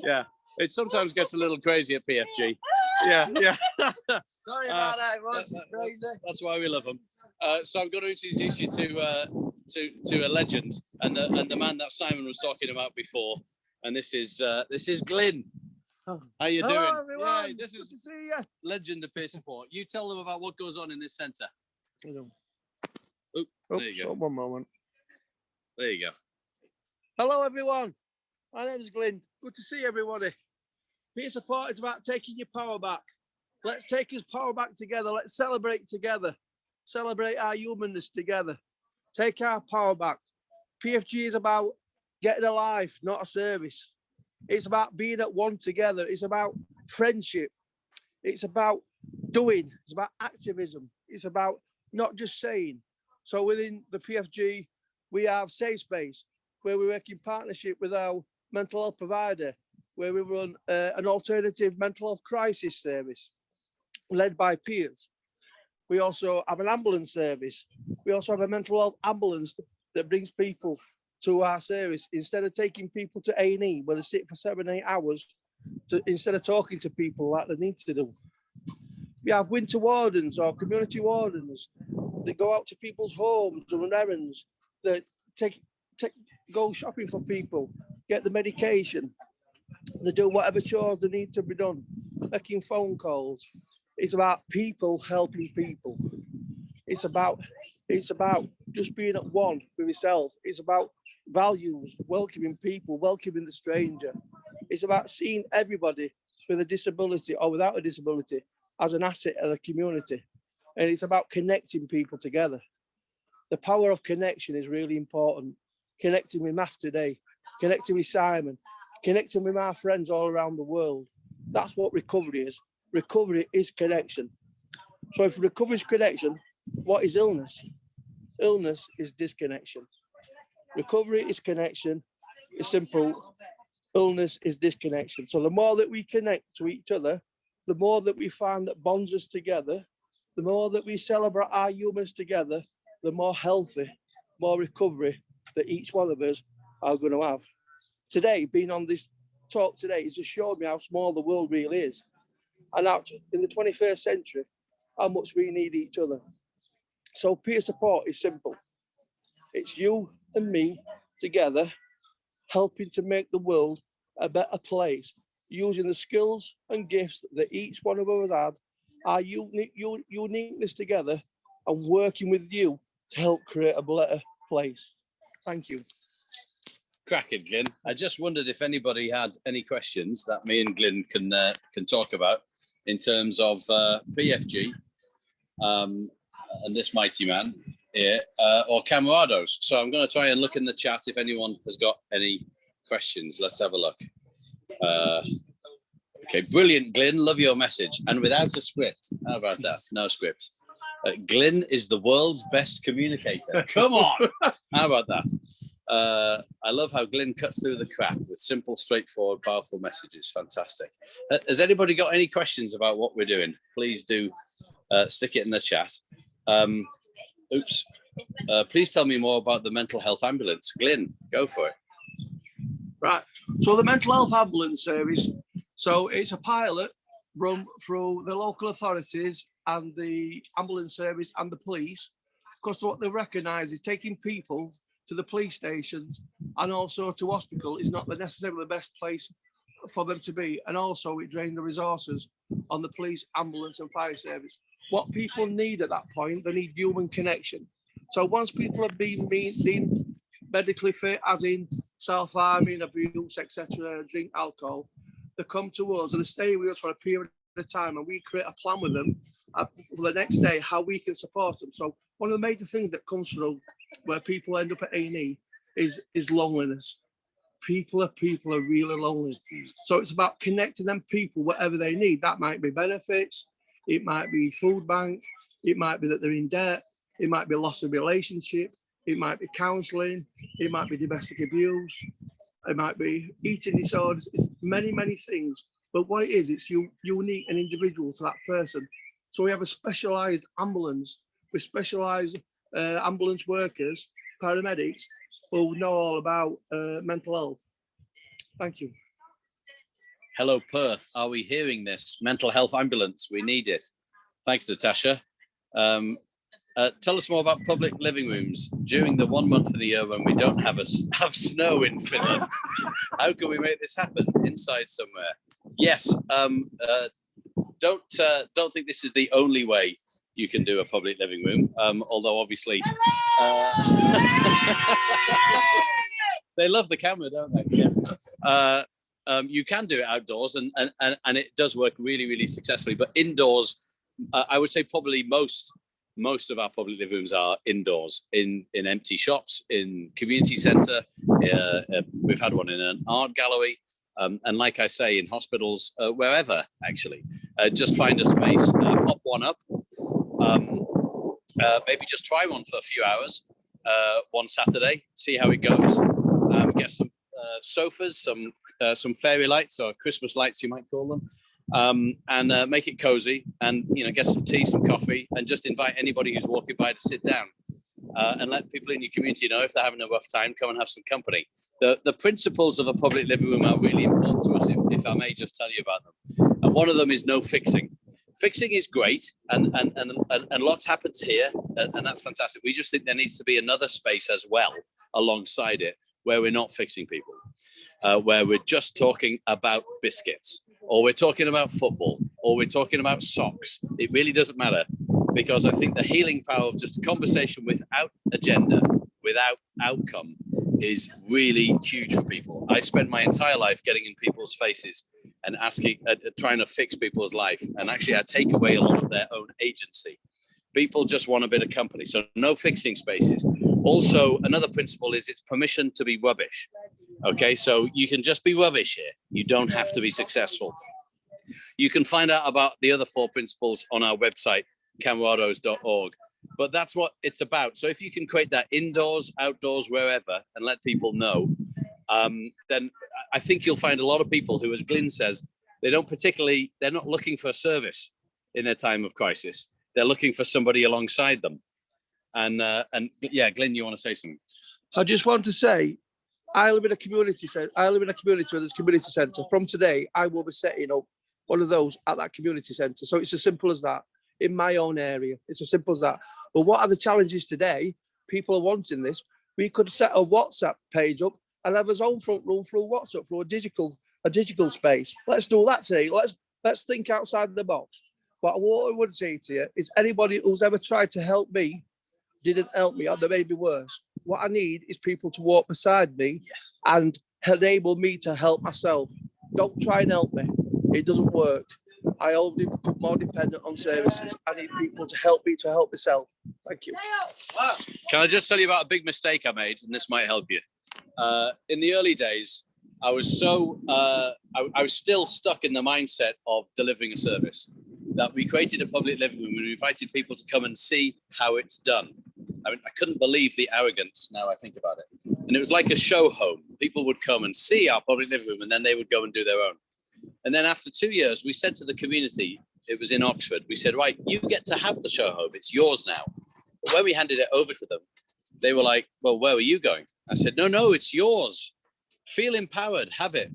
yeah, it sometimes gets a little crazy at PFG. Yeah. Sorry about that, everyone. It's crazy. That's why we love them. So I'm going to introduce you to a legend, and the man that Simon was talking about before. And this is Glyn. How you doing? Hello, everyone. Yeah, this is Good to see you. legend of peer support. You tell them about what goes on in this centre. There you go. One moment. There you go. Hello, everyone. My name's Glyn. Good to see everybody. Peer support is about taking your power back. Let's take his power back together. Let's celebrate together. Celebrate our humanness together. Take our power back. PFG is about getting a life, not a service. It's about being at one together. It's about friendship. It's about doing. It's about activism. It's about not just saying. So within the PFG, we have Safe Space, where we work in partnership with our mental health provider, where we run an alternative mental health crisis service led by peers. We also have an ambulance service. We also have a mental health ambulance that brings people to our service. Instead of taking people to A&E, where they sit for 7-8 hours, instead of talking to people like they need to do. We have winter wardens or community wardens that go out to people's homes and run errands, that go shopping for people, get the medication. They do whatever chores they need to be done, making phone calls. It's about people helping people. It's about just being at one with yourself. It's about values, welcoming people, welcoming the stranger. It's about seeing everybody with a disability or without a disability as an asset of the community. And it's about connecting people together. The power of connection is really important. Connecting with Math today, connecting with Simon, connecting with my friends all around the world. That's what recovery is. Recovery is connection. So if recovery is connection, what is illness? Illness is disconnection. Recovery is connection. It's simple. Illness is disconnection. So the more that we connect to each other, the more that we find that bonds us together, the more that we celebrate our humans together, the more healthy, more recovery that each one of us are going to have. Today, being on this talk today, has just showed me how small the world really is. And how in the 21st century, how much we need each other. So peer support is simple. It's you and me together, helping to make the world a better place, using the skills and gifts that each one of us had, our uniqueness together, and working with you to help create a better place. Thank you. Cracking, Glyn. I just wondered if anybody had any questions that me and Glyn can talk about in terms of PFG and this mighty man here, or camarados. So I'm going to try and look in the chat if anyone has got any questions. Let's have a look. Okay, brilliant, Glyn. Love your message. And without a script. How about that? No script. Glyn is the world's best communicator. Come on. How about that? I love how Glyn cuts through the crap with simple, straightforward, powerful messages. Fantastic. Has anybody got any questions about what we're doing? Please do stick it in the chat. Please tell me more about the mental health ambulance. Glyn, go for it. Right. So the mental health ambulance service, so it's a pilot run through the local authorities and the ambulance service and the police, because what they recognise is taking people to the police stations and also to hospital is not necessarily the best place for them to be. And also it drained the resources on the police, ambulance and fire service. What people need at that point, they need human connection. So once people have been medically fit, as in self-harming, abuse, etc., drink alcohol, they come to us and they stay with us for a period of time, and we create a plan with them for the next day, how we can support them. So one of the major things that comes through where people end up at A&E is loneliness. People are really lonely. So it's about connecting them people, whatever they need. That might be benefits, it might be food bank, it might be that they're in debt, it might be loss of relationship, it might be counselling, it might be domestic abuse, it might be eating disorders. It's many, many things. But what it is, it's unique and individual to that person. So we have a specialised ambulance with specialised ambulance workers, paramedics, who know all about mental health. Thank you. Hello, Perth. Are we hearing this? Mental health ambulance. We need it. Thanks, Natasha. Tell us more about public living rooms during the 1 month of the year when we don't have snow in Finland. How can we make this happen inside somewhere? Yes. Don't think this is the only way you can do a public living room. Although obviously They love the camera, don't they? Yeah. You can do it outdoors, and it does work really, really successfully. But indoors, I would say probably most of our public living rooms are indoors, in empty shops, in community centre. We've had one in an art gallery, and like I say, in hospitals, wherever actually. Just find a space, pop one up. Maybe just try one for a few hours one Saturday, see how it goes. Get some sofas, some fairy lights or Christmas lights, you might call them, and make it cozy, and get some tea, some coffee, and just invite anybody who's walking by to sit down, and let people in your community know if they're having a rough time, come and have some company. The principles of a public living room are really important to us, if I may just tell you about them. And one of them is no fixing. Fixing is great, and lots happens here, and that's fantastic. We just think there needs to be another space as well alongside it, where we're not fixing people, where we're just talking about biscuits, or we're talking about football, or we're talking about socks. It really doesn't matter, because I think the healing power of just a conversation without agenda, without outcome, is really huge for people. I spent my entire life getting in people's faces and asking, trying to fix people's life, and actually I take away a lot of their own agency. People just want a bit of company, so no fixing spaces. Also, another principle is it's permission to be rubbish. Okay, so you can just be rubbish here. You don't have to be successful. You can find out about the other 4 principles on our website, camarados.org. But that's what it's about. So if you can create that indoors, outdoors, wherever, and let people know, then I think you'll find a lot of people who, as Glyn says, they're not looking for a service in their time of crisis. They're looking for somebody alongside them. And yeah, Glyn, you want to say something? I just want to say, I live in a community centre. I live in a community where there's a community centre. From today, I will be setting up one of those at that community centre. So it's as simple as that in my own area. It's as simple as that. But what are the challenges today? People are wanting this. We could set a WhatsApp page up and have his own front room through WhatsApp, through a digital space. Let's do that today. Let's think outside the box. But what I would say to you is, anybody who's ever tried to help me didn't help me, or they made me worse. What I need is people to walk beside me and enable me to help myself. Don't try and help me. It doesn't work. I only become more dependent on services. I need people to help me to help myself. Thank you. Can I just tell you about a big mistake I made, and this might help you? In the early days, I was I was still stuck in the mindset of delivering a service, that we created a public living room and we invited people to come and see how it's done. I mean, I couldn't believe the arrogance now I think about it. And it was like a show home. People would come and see our public living room, and then they would go and do their own. And then after 2 years, we said to the community, it was in Oxford, we said, right, you get to have the show home. It's yours now. But when we handed it over to them, they were like, well, where were you going? I said, no, it's yours. Feel empowered, have it.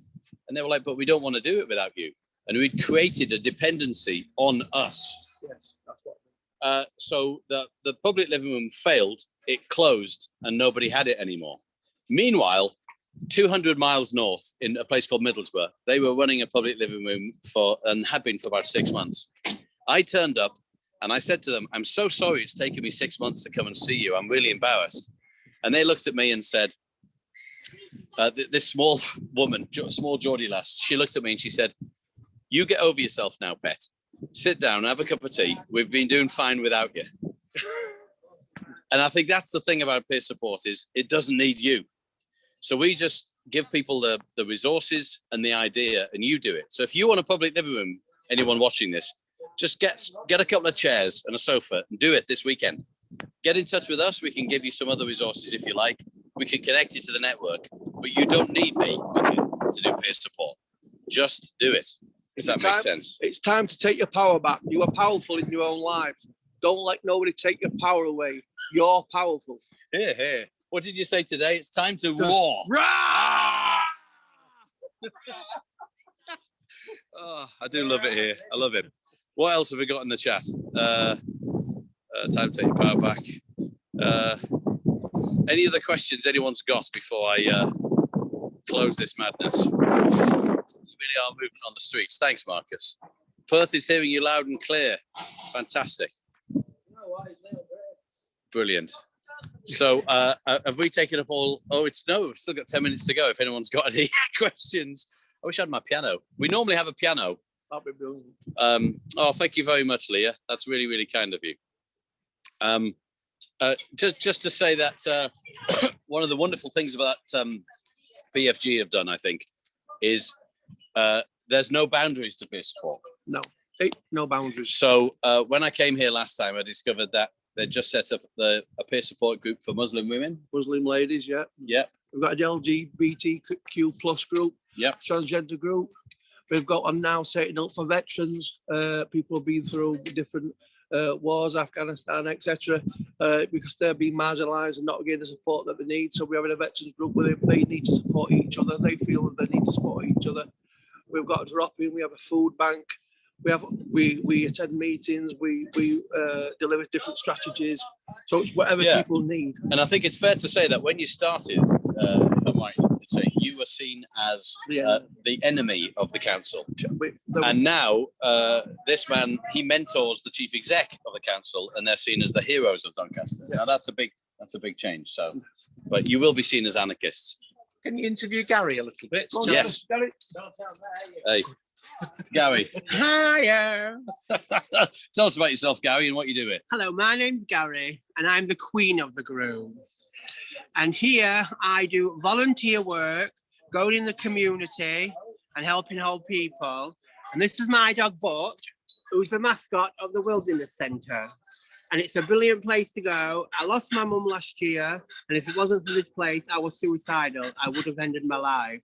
And they were like, but we don't want to do it without you. And we'd created a dependency on us. Yes, that's what. So the public living room failed, it closed, and nobody had it anymore. Meanwhile, 200 miles north in a place called Middlesbrough, they were running a public living room and had been for about 6 months. I turned up and I said to them, I'm so sorry it's taken me 6 months to come and see you. I'm really embarrassed. And they looked at me and said, this small woman, small Geordie lass, she looked at me and she said, you get over yourself now, pet. Sit down, have a cup of tea. We've been doing fine without you. And I think that's the thing about peer support, is it doesn't need you. So we just give people the resources and the idea, and you do it. So if you want a public living room, anyone watching this, just get a couple of chairs and a sofa and do it this weekend. Get in touch with us. We can give you some other resources if you like. We can connect you to the network, but you don't need me to do peer support. Just do it, if that makes sense. It's time to take your power back. You are powerful in your own lives. Don't let nobody take your power away. You're powerful. Here. What did you say today? It's time to roar. Oh, I do love it here. I love it. What else have we got in the chat? Time to take your power back. Any other questions anyone's got before I close this madness? You really are moving on the streets. Thanks, Marcus. Perth is hearing you loud and clear. Fantastic. Brilliant. So have we taken up all? Oh, no, we've still got 10 minutes to go. If anyone's got any questions, I wish I had my piano. We normally have a piano. Oh, thank you very much, Leah. That's really, really kind of you. Just to say that one of the wonderful things about PFG have done, I think, is there's no boundaries to peer support. No boundaries. So when I came here last time, I discovered that they just set up a peer support group for Muslim women. Muslim ladies, yeah. Yep. We've got an LGBTQ plus group. Yep. Transgender group. We've got one now setting up for veterans. People have been through different wars, Afghanistan, etc. Because they're being marginalised and not getting the support that they need. So we're having a veterans group where they need to support each other. They feel that they need to support each other. We've got a drop-in. We have a food bank. We attend meetings. We deliver different strategies. So it's whatever people need. And I think it's fair to say that when you started, if I'm right to say, you were seen as the enemy of the council. And now this man, he mentors the chief exec of the council, and they're seen as the heroes of Doncaster. Yes. Now that's a big change. So, but you will be seen as anarchists. Can you interview Gary a little bit? Yes. Gary. Hey, Gary. Hiya. Tell us about yourself, Gary, and what you do here. Hello, my name's Gary, and I'm the queen of the group. And here I do volunteer work, going in the community and helping old people. And this is my dog, Butch, who's the mascot of the Wilderness Centre. And it's a brilliant place to go. I lost my mum last year, and if it wasn't for this place, I was suicidal. I would have ended my life.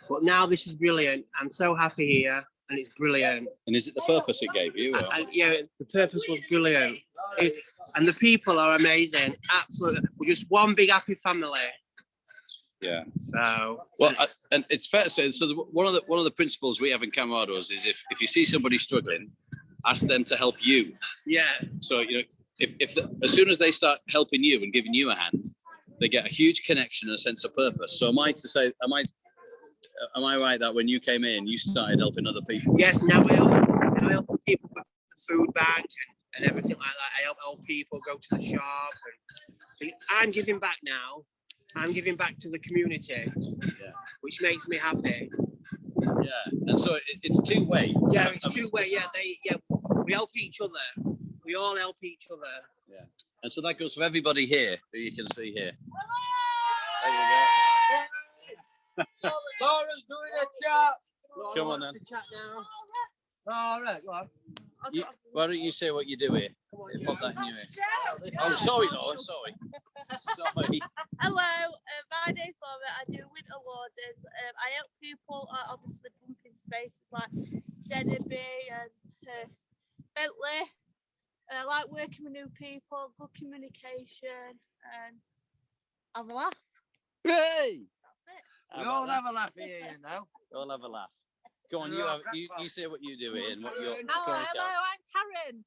But now this is brilliant. I'm so happy here, and it's brilliant. And is it the purpose it gave you? Yeah, the purpose was brilliant. And the people are amazing. Absolutely. We're just one big happy family. Yeah. So well, and it's fair to say. So one of the principles we have in Camarados is if you see somebody struggling, ask them to help you. Yeah. So as soon as they start helping you and giving you a hand, they get a huge connection and a sense of purpose. So am I right that when you came in, you started helping other people? Yes. Now I help people with the food bank and everything like that. I help old people go to the shop. So I'm giving back now. I'm giving back to the community, which makes me happy. Yeah, and so it's two-way. Yeah, it's two-way. Yeah, we help each other. We all help each other. Yeah, and so that goes for everybody here, who you can see here. There you go. Laura's doing a chat. Come on then. Chat now. All right, go on. Why don't you say what you do here? Pop that in your ear. Oh, sorry, Laura. Sorry. Hello, my name's Laura. I do Winter Wardens. I help people obviously pumping spaces like Denby and Bentley. I like working with new people, good communication, and have a laugh. Hey! That's it. We all have a laugh here, you know. We all have a laugh. Go on, you say what you do here and what you're. Hello, I'm Karen.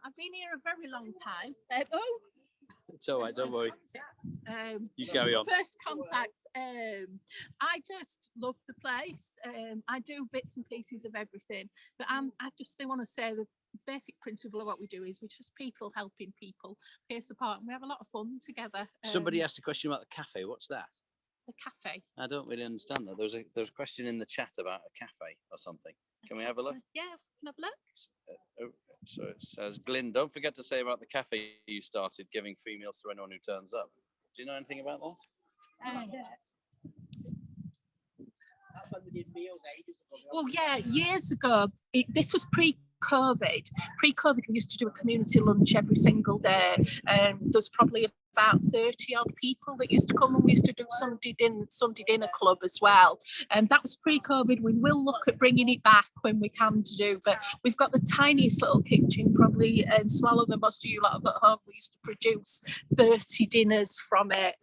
I've been here a very long time. It's all right, don't worry. You carry on. First contact. I just love the place. I do bits and pieces of everything, but I just want to say the basic principle of what we do is we're just people helping people, peer support, and we have a lot of fun together. Somebody asked a question about the cafe. What's that? The cafe. I don't really understand that. There's a question in the chat about a cafe or something. Can we have a look? Yeah, can I have a look? So it says, Glyn, don't forget to say about the cafe you started, giving free meals to anyone who turns up. Do you know anything about that? That's when we did meals ages ago. Well, yeah, years ago. This was pre-COVID. Pre-COVID, we used to do a community lunch every single day. There's probably about 30 odd people that used to come, and we used to do Sunday dinner club as well. And that was pre-COVID. We will look at bringing it back when we can to do, but we've got the tiniest little kitchen, probably smaller than most of you lot have at home. We used to produce 30 dinners from it.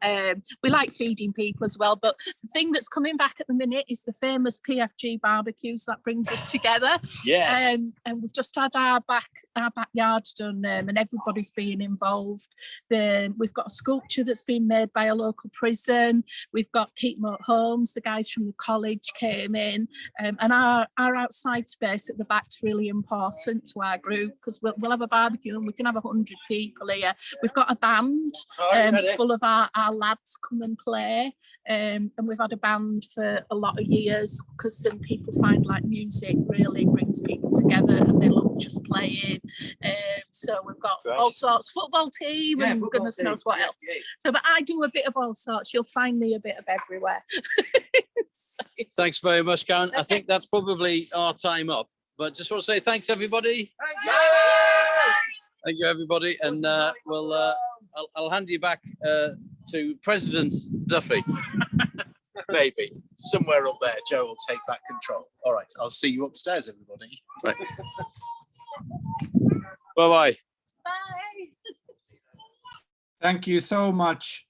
We like feeding people as well, but the thing that's coming back at the minute is the famous PFG barbecues that brings us together. Yes. And we've just had our backyard done, and everybody's being involved. We've got got a sculpture that's been made by a local prison. We've got Keep Moat Homes, the guys from the college came in, and our outside space at the back's really important to our group because we'll have a barbecue and we can have 100 people here. We've got a band full of our lads come and play, and we've had a band for a lot of years because some people find like music really brings people together and they love just playing. So we've got all sorts, football team and goodness knows what else. So, but I do a bit of all sorts. You'll find me a bit of everywhere. Thanks very much, Karen. I think that's probably our time up, but just want to say thanks, everybody. Thank you, everybody. And I'll hand you back to President Duffy. Maybe somewhere up there, Joe will take back control. All right, I'll see you upstairs, everybody. Right. Bye-bye. Bye. Thank you so much,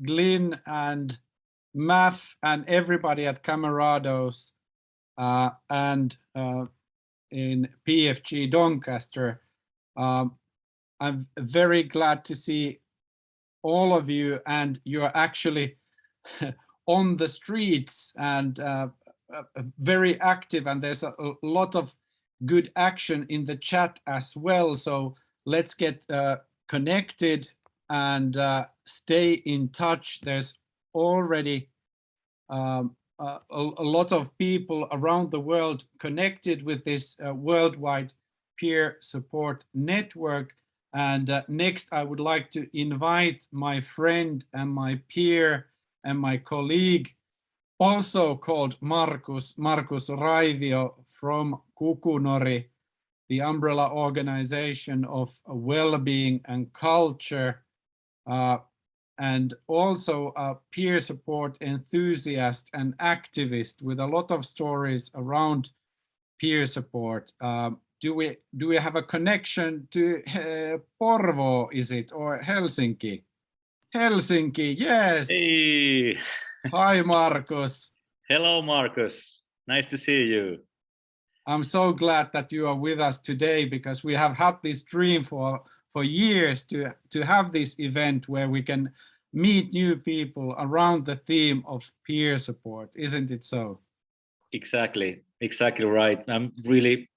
Glyn and Math and everybody at Camarados and in PFG Doncaster. I'm very glad to see all of you, and you're actually on the streets and very active, and there's a lot of good action in the chat as well. So let's get connected and stay in touch. There's already a lot of people around the world connected with this worldwide peer support network. And next, I would like to invite my friend and my peer and my colleague, also called Markus Raivio from Kukunori, the umbrella organization of well-being and culture, and also a peer support enthusiast and activist with a lot of stories around peer support. Do we have a connection to Porvoo, is it, or Helsinki? Helsinki, yes. Hey. Hi, Markus. Hello, Marcus. Nice to see you. I'm so glad that you are with us today because we have had this dream for years to have this event where we can meet new people around the theme of peer support. Isn't it so? Exactly right. I'm really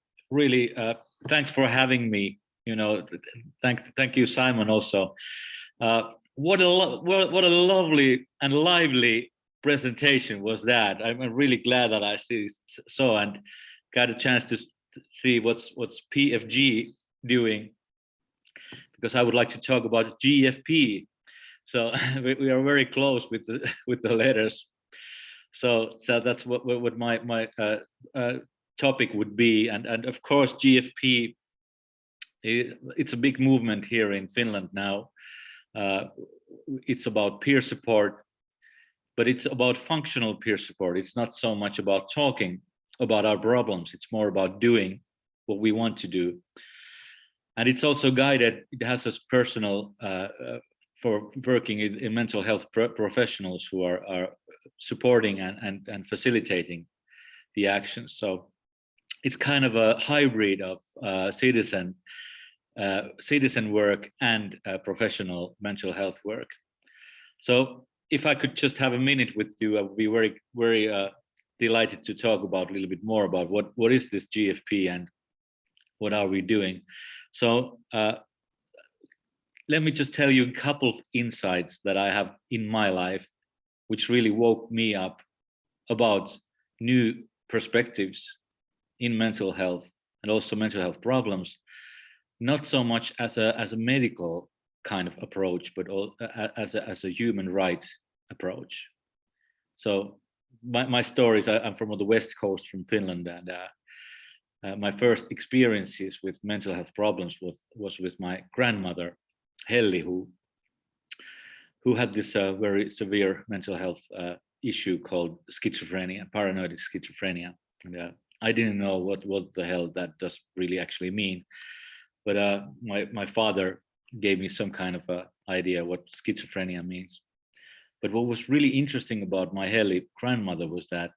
thanks for having me. You know, thank you, Simon, also. What a lovely and lively presentation was that. I'm really glad that I saw and got a chance to see what's PFG doing, because I would like to talk about GFP. So we are very close with the letters. So that's what my topic would be, and of course GFP. It's a big movement here in Finland now. It's about peer support, but it's about functional peer support. It's not so much about talking about our problems. It's more about doing what we want to do. And it's also guided, it has a personal, for working in mental health professionals who are supporting and facilitating the actions. So it's kind of a hybrid of citizen work and professional mental health work. So if I could just have a minute with you, I would be very delighted to talk about a little bit more about what is this GFP and what are we doing. So let me just tell you a couple of insights that I have in my life, which really woke me up about new perspectives in mental health and also mental health problems, not so much as a medical kind of approach, but as a human rights approach. So my stories, I'm from the West Coast, from Finland, and my first experiences with mental health problems was with my grandmother, Helli, who had this very severe mental health issue called schizophrenia, paranoid schizophrenia. And I didn't know what the hell that does really actually mean. But my father gave me some kind of idea what schizophrenia means. But what was really interesting about my Helli grandmother was that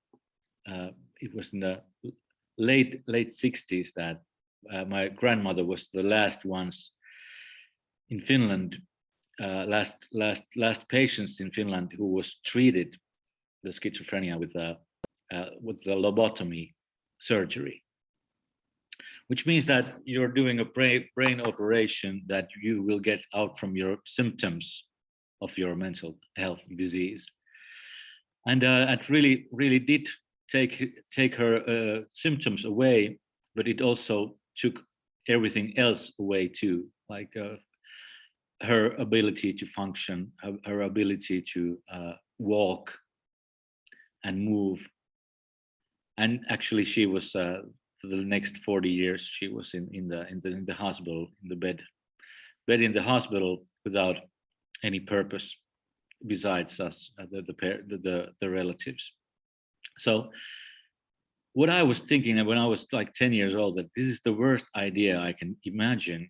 it was in the late 60s that my grandmother was the last ones in Finland last patients in Finland who was treated the schizophrenia with the lobotomy surgery, which means that you're doing a brain operation that you will get out from your symptoms of your mental health disease. And it really did take her symptoms away, but it also took everything else away too, like her ability to function, her ability to walk and move. And actually, she was for the next 40 years she was in the hospital, in the bed in the hospital without any purpose besides us, the relatives. So what I was thinking when I was like 10 years old, that this is the worst idea I can imagine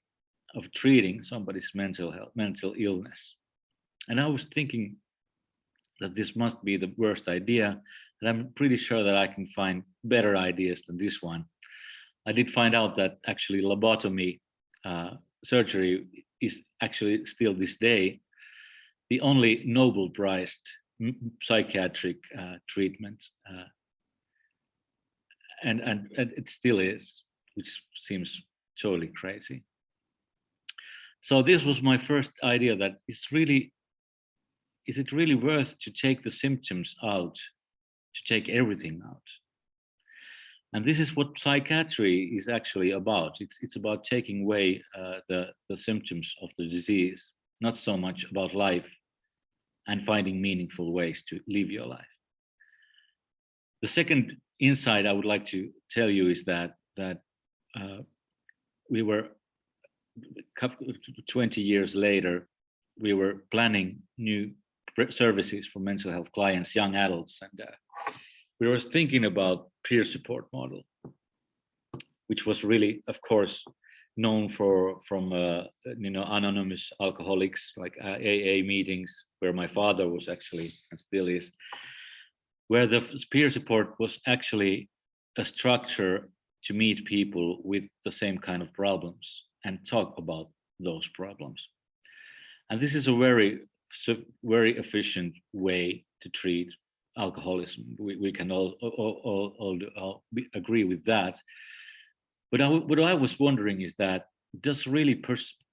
of treating somebody's mental illness. And I was thinking that this must be the worst idea, and I'm pretty sure that I can find better ideas than this one. I did find out that actually lobotomy surgery is actually still this day the only Nobel prized psychiatric treatment, and it still is, which seems totally crazy. So this was my first idea, that is it really worth to take the symptoms out, to take everything out? And this is what psychiatry is actually about. It's about taking away the symptoms of the disease, not so much about life and finding meaningful ways to live your life. The second insight I would like to tell you is that we were 20 years later, we were planning new services for mental health clients, young adults, and we were thinking about peer support model, which was really, of course, known from anonymous alcoholics, like AA meetings, where my father was actually and still is, where the peer support was actually a structure to meet people with the same kind of problems and talk about those problems. And this is a very efficient way to treat alcoholism. We can all agree with that. But what I was wondering is that, does really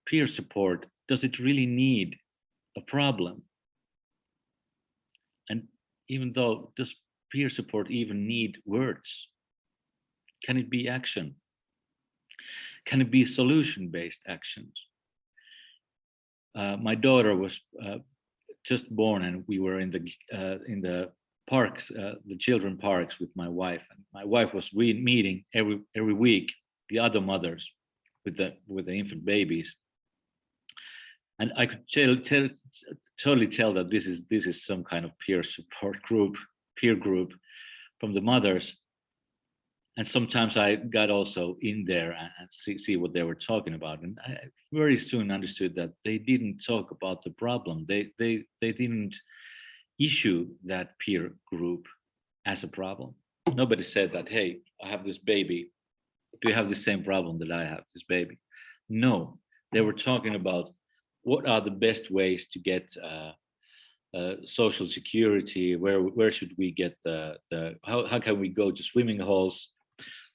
peer support, does it really need a problem? And even though, does peer support even need words? Can it be action? Can it be solution-based actions? My daughter was just born, and we were in the parks, the children parks, with my wife. And my wife was meeting every week the other mothers with the infant babies, and I could totally tell that this is some kind of peer support group, peer group from the mothers. And sometimes I got also in there and see what they were talking about, and I very soon understood that they didn't talk about the problem. They didn't issue that peer group as a problem. Nobody said that, hey, I have this baby. Do you have the same problem that I have, this baby? No, they were talking about what are the best ways to get social security. Where should we get how can we go to swimming holes?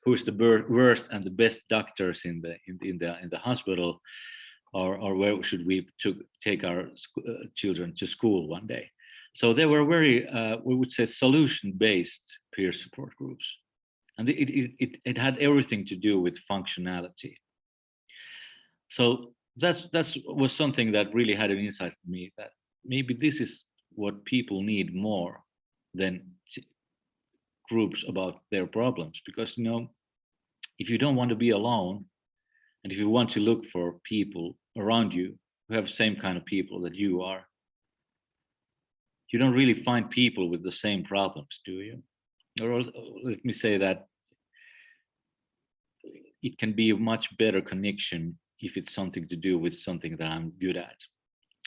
Who is the worst and the best doctors in the hospital, or where should we take our children to school one day? So they were very, we would say, solution-based peer support groups, and it had everything to do with functionality. So that was something that really had an insight for me, that maybe this is what people need more than groups about their problems. Because, you know, if you don't want to be alone, and if you want to look for people around you who have the same kind of people that you are, you don't really find people with the same problems, do you? Or let me say that it can be a much better connection if it's something to do with something that I'm good at.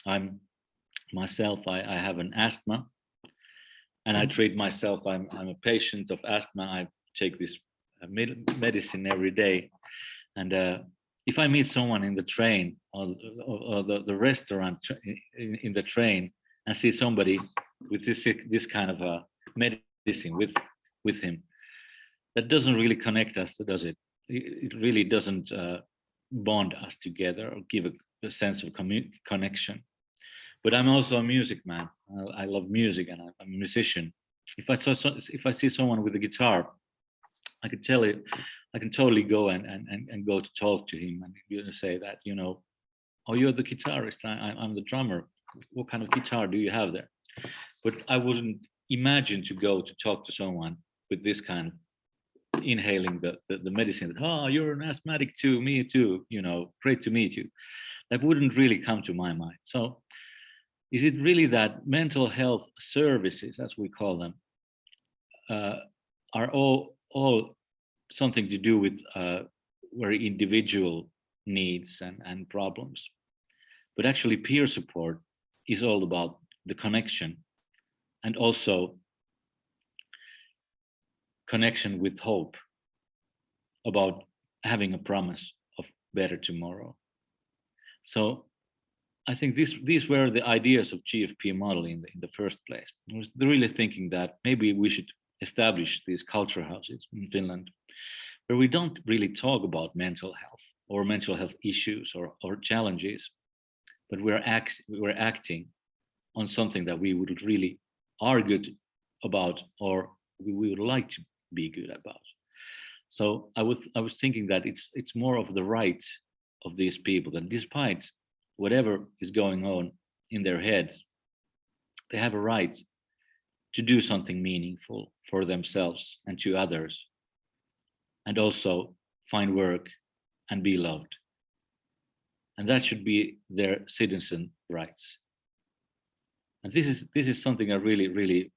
I'm myself, I have an asthma, and I treat myself. I'm a patient of asthma. I take this medicine every day, and if I meet someone in the train or the restaurant in the train and see somebody with this kind of a medicine with him, that doesn't really connect us, does it? It really doesn't bond us together or give a sense of connection. But I'm also a music man. I love music and I'm a musician. If I see someone with a guitar, I can totally go and go to talk to him and say that, you know, oh, you're the guitarist, I'm the drummer. What kind of guitar do you have there? But I wouldn't imagine to go to talk to someone with this kind of inhaling the medicine. Oh, you're an asthmatic too, me too, you know, great to meet you. That wouldn't really come to my mind. So is it really that mental health services, as we call them, are all something to do with very individual needs and problems? But actually peer support is all about the connection, and also connection with hope, about having a promise of better tomorrow. So I think these were the ideas of GFP model in the first place. I was really thinking that maybe we should establish these culture houses in Finland, where we don't really talk about mental health or mental health issues or challenges, but we're acting on something that we would really are good about, or we would like to be good about. So I was thinking that it's more of the right of these people, that despite whatever is going on in their heads, they have a right to do something meaningful for themselves and to others, and also find work and be loved. And that should be their citizen rights. And this is something that really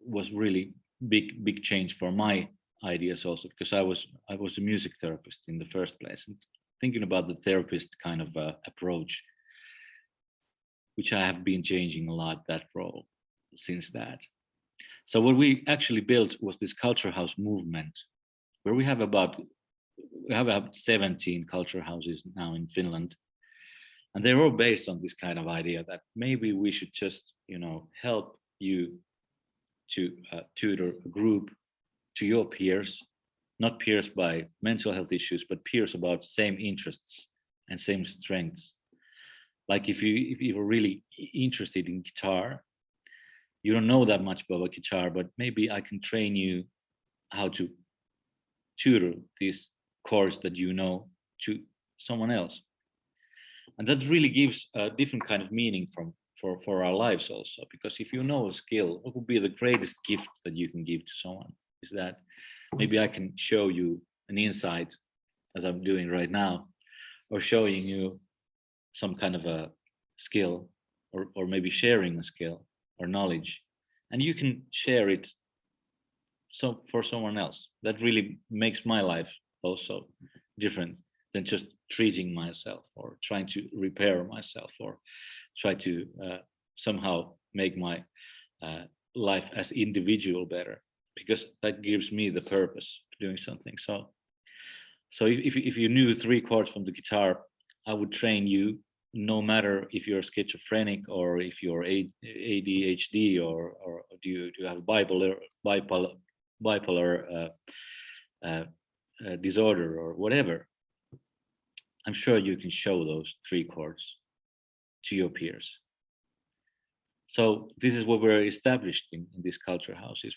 was really big change for my ideas also, because I was a music therapist in the first place, and thinking about the therapist kind of approach, which I have been changing a lot that role since that. So what we actually built was this culture house movement, where we have about 17 culture houses now in Finland. And they're all based on this kind of idea that maybe we should just, you know, help you to tutor a group to your peers, not peers by mental health issues, but peers about same interests and same strengths. Like if you're really interested in guitar, you don't know that much about guitar, but maybe I can train you how to tutor these chords that you know to someone else. And that really gives a different kind of meaning for our lives also, because if you know a skill, what would be the greatest gift that you can give to someone is that maybe I can show you an insight, as I'm doing right now, or showing you some kind of a skill, or maybe sharing a skill or knowledge, and you can share it for someone else. That really makes my life also different than just treating myself or trying to repair myself or try to somehow make my life as individual better, because that gives me the purpose of doing something. So if you knew 3 chords from the guitar, I would train you, no matter if you're schizophrenic or if you're ADHD or do you have bipolar disorder or whatever. I'm sure you can show those 3 chords to your peers. So this is what we're established in these culture houses.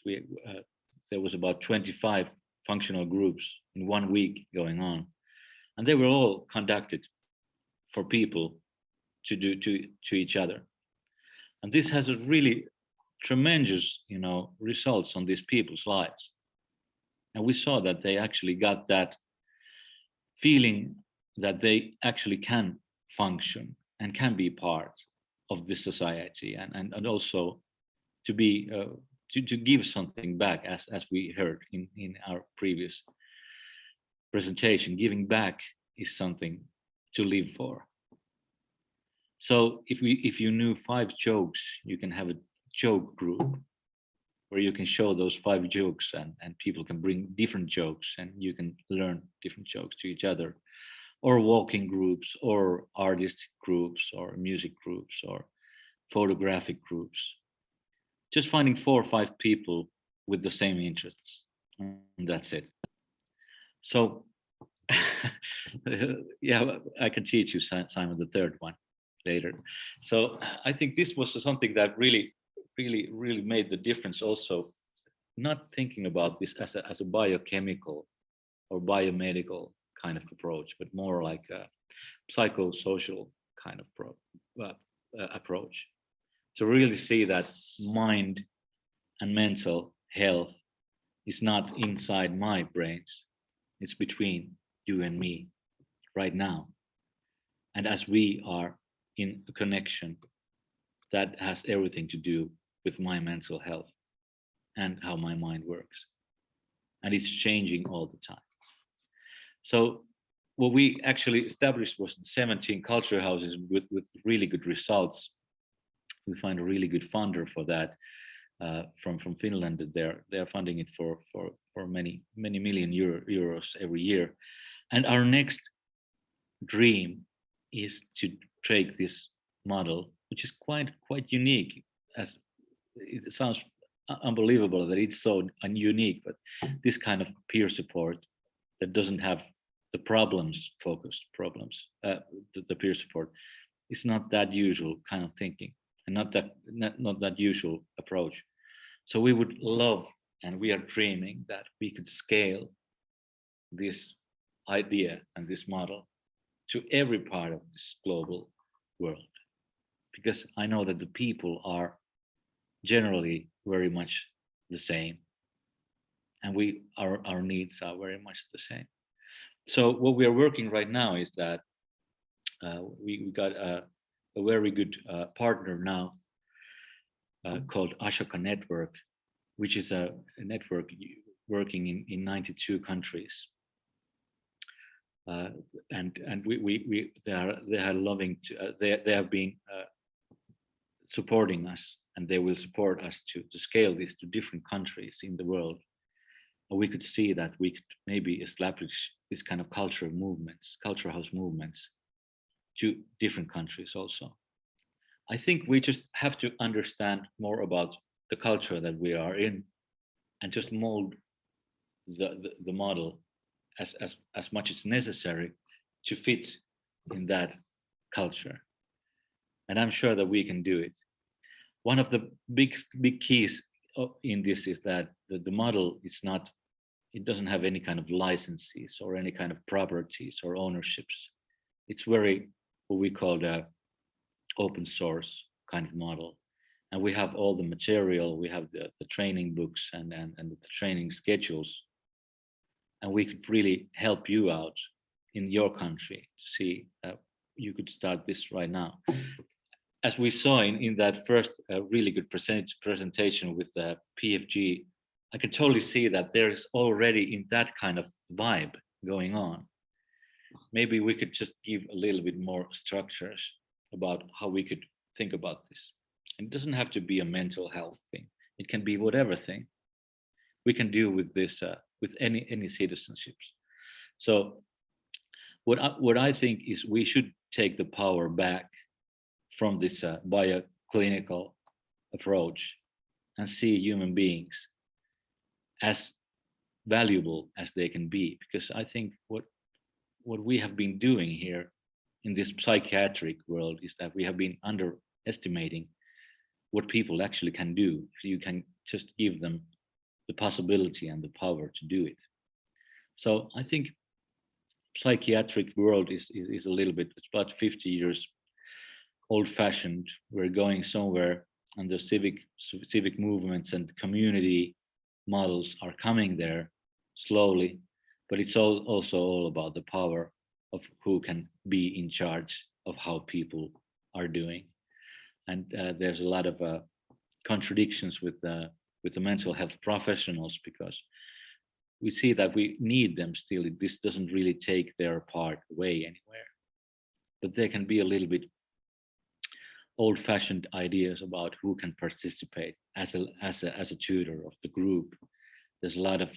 There was about 25 functional groups in 1 week going on, and they were all conducted for people to do to each other. And this has a really tremendous, you know, results on these people's lives. And we saw that they actually got that feeling that they actually can function and can be part of this society, and also to be to give something back, as we heard in our previous presentation. Giving back is something to live for. So if you knew 5 jokes, you can have a joke group where you can show those 5 jokes, and people can bring different jokes, and you can learn different jokes to each other. or walking groups, or artistic groups, or music groups, or photographic groups. Just finding 4 or 5 people with the same interests, and that's it. So yeah, I can teach you, Simon, the third one later. So I think this was something that really made the difference. Also, not thinking about this as a biochemical or biomedical kind of approach, but more like a psychosocial kind of approach, to really see that mind and mental health is not inside my brains, it's between you and me right now. And as we are in a connection, that has everything to do with my mental health and how my mind works. And it's changing all the time. So what we actually established was 17 culture houses with really good results. We find a really good funder for that from Finland. They're funding it for many million euros every year. And our next dream is to take this model, which is quite unique. As it sounds unbelievable that it's so unique, but this kind of peer support that doesn't have the focused problems, the peer support is not that usual kind of thinking, and not that usual approach. So we would love, and we are dreaming that we could scale this idea and this model to every part of this global world, because I know that the people are generally very much the same, and our needs are very much the same. So what we are working right now is that we got a very good partner now called Ashoka Network, which is a network working in 92 countries. And they are loving to, they have been supporting us, and they will support us to scale this to different countries in the world. And we could see that we could maybe establish this kind of culture house movements to different countries also. I think we just have to understand more about the culture that we are in, and just mold the model as much as necessary to fit in that culture. And I'm sure that we can do it. One of the big keys in this is that the model is not, it doesn't have any kind of licenses or any kind of properties or ownerships. It's very what we call the open source kind of model. And we have all the material, we have the training books and the training schedules. And we could really help you out in your country to see you could start this right now. As we saw in that first really good presentation with the PFG, I can totally see that there is already in that kind of vibe going on. Maybe we could just give a little bit more structures about how we could think about this. And it doesn't have to be a mental health thing. It can be whatever thing we can do with this, with any citizenships. So what I think is we should take the power back from this bioclinical approach and see human beings as valuable as they can be. Because I think what we have been doing here in this psychiatric world is that we have been underestimating what people actually can do if you can just give them the possibility and the power to do it. So I think psychiatric world is a little bit, it's about 50 years old-fashioned. We're going somewhere, and the civic movements and community models are coming there slowly, but it's also all about the power of who can be in charge of how people are doing. And there's a lot of contradictions with the mental health professionals, because we see that we need them still. This doesn't really take their part away anywhere, but there can be a little bit old-fashioned ideas about who can participate as a tutor of the group. There's a lot of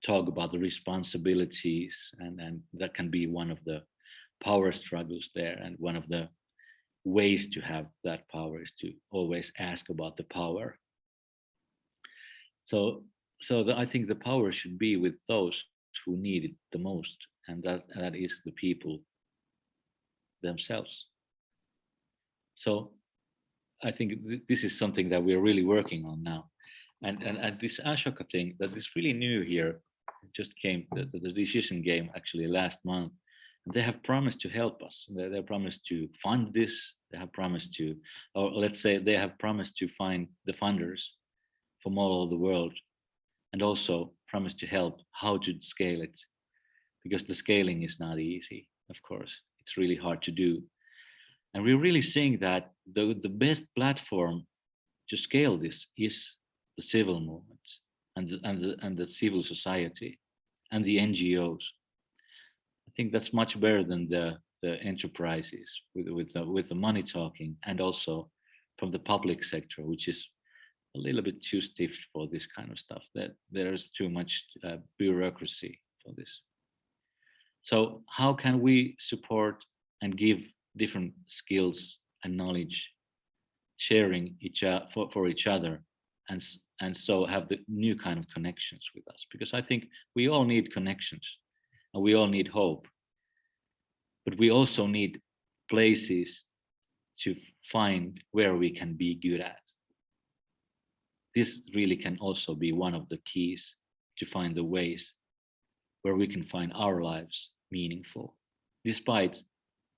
talk about the responsibilities, and that can be one of the power struggles there, and one of the ways to have that power is to always ask about the power. So I think the power should be with those who need it the most, and that is the people themselves. So I think this is something that we're really working on now. And this Ashoka thing that is really new here, just came, the decision came actually last month. And they have promised to help us. They have promised to fund this. They have promised to, or let's say they have promised to find the funders from all over the world, and also promised to help how to scale it, because the scaling is not easy, of course. It's really hard to do. And we're really seeing that the best platform to scale this is the civil movement and the civil society and the NGOs. I think that's much better than the enterprises with the money talking, and also from the public sector, which is a little bit too stiff for this kind of stuff. That there's too much bureaucracy for this. So how can we support and give different skills and knowledge sharing for each other, and so have the new kind of connections with us? Because I think we all need connections and we all need hope, but we also need places to find where we can be good at. This really can also be one of the keys to find the ways where we can find our lives meaningful, despite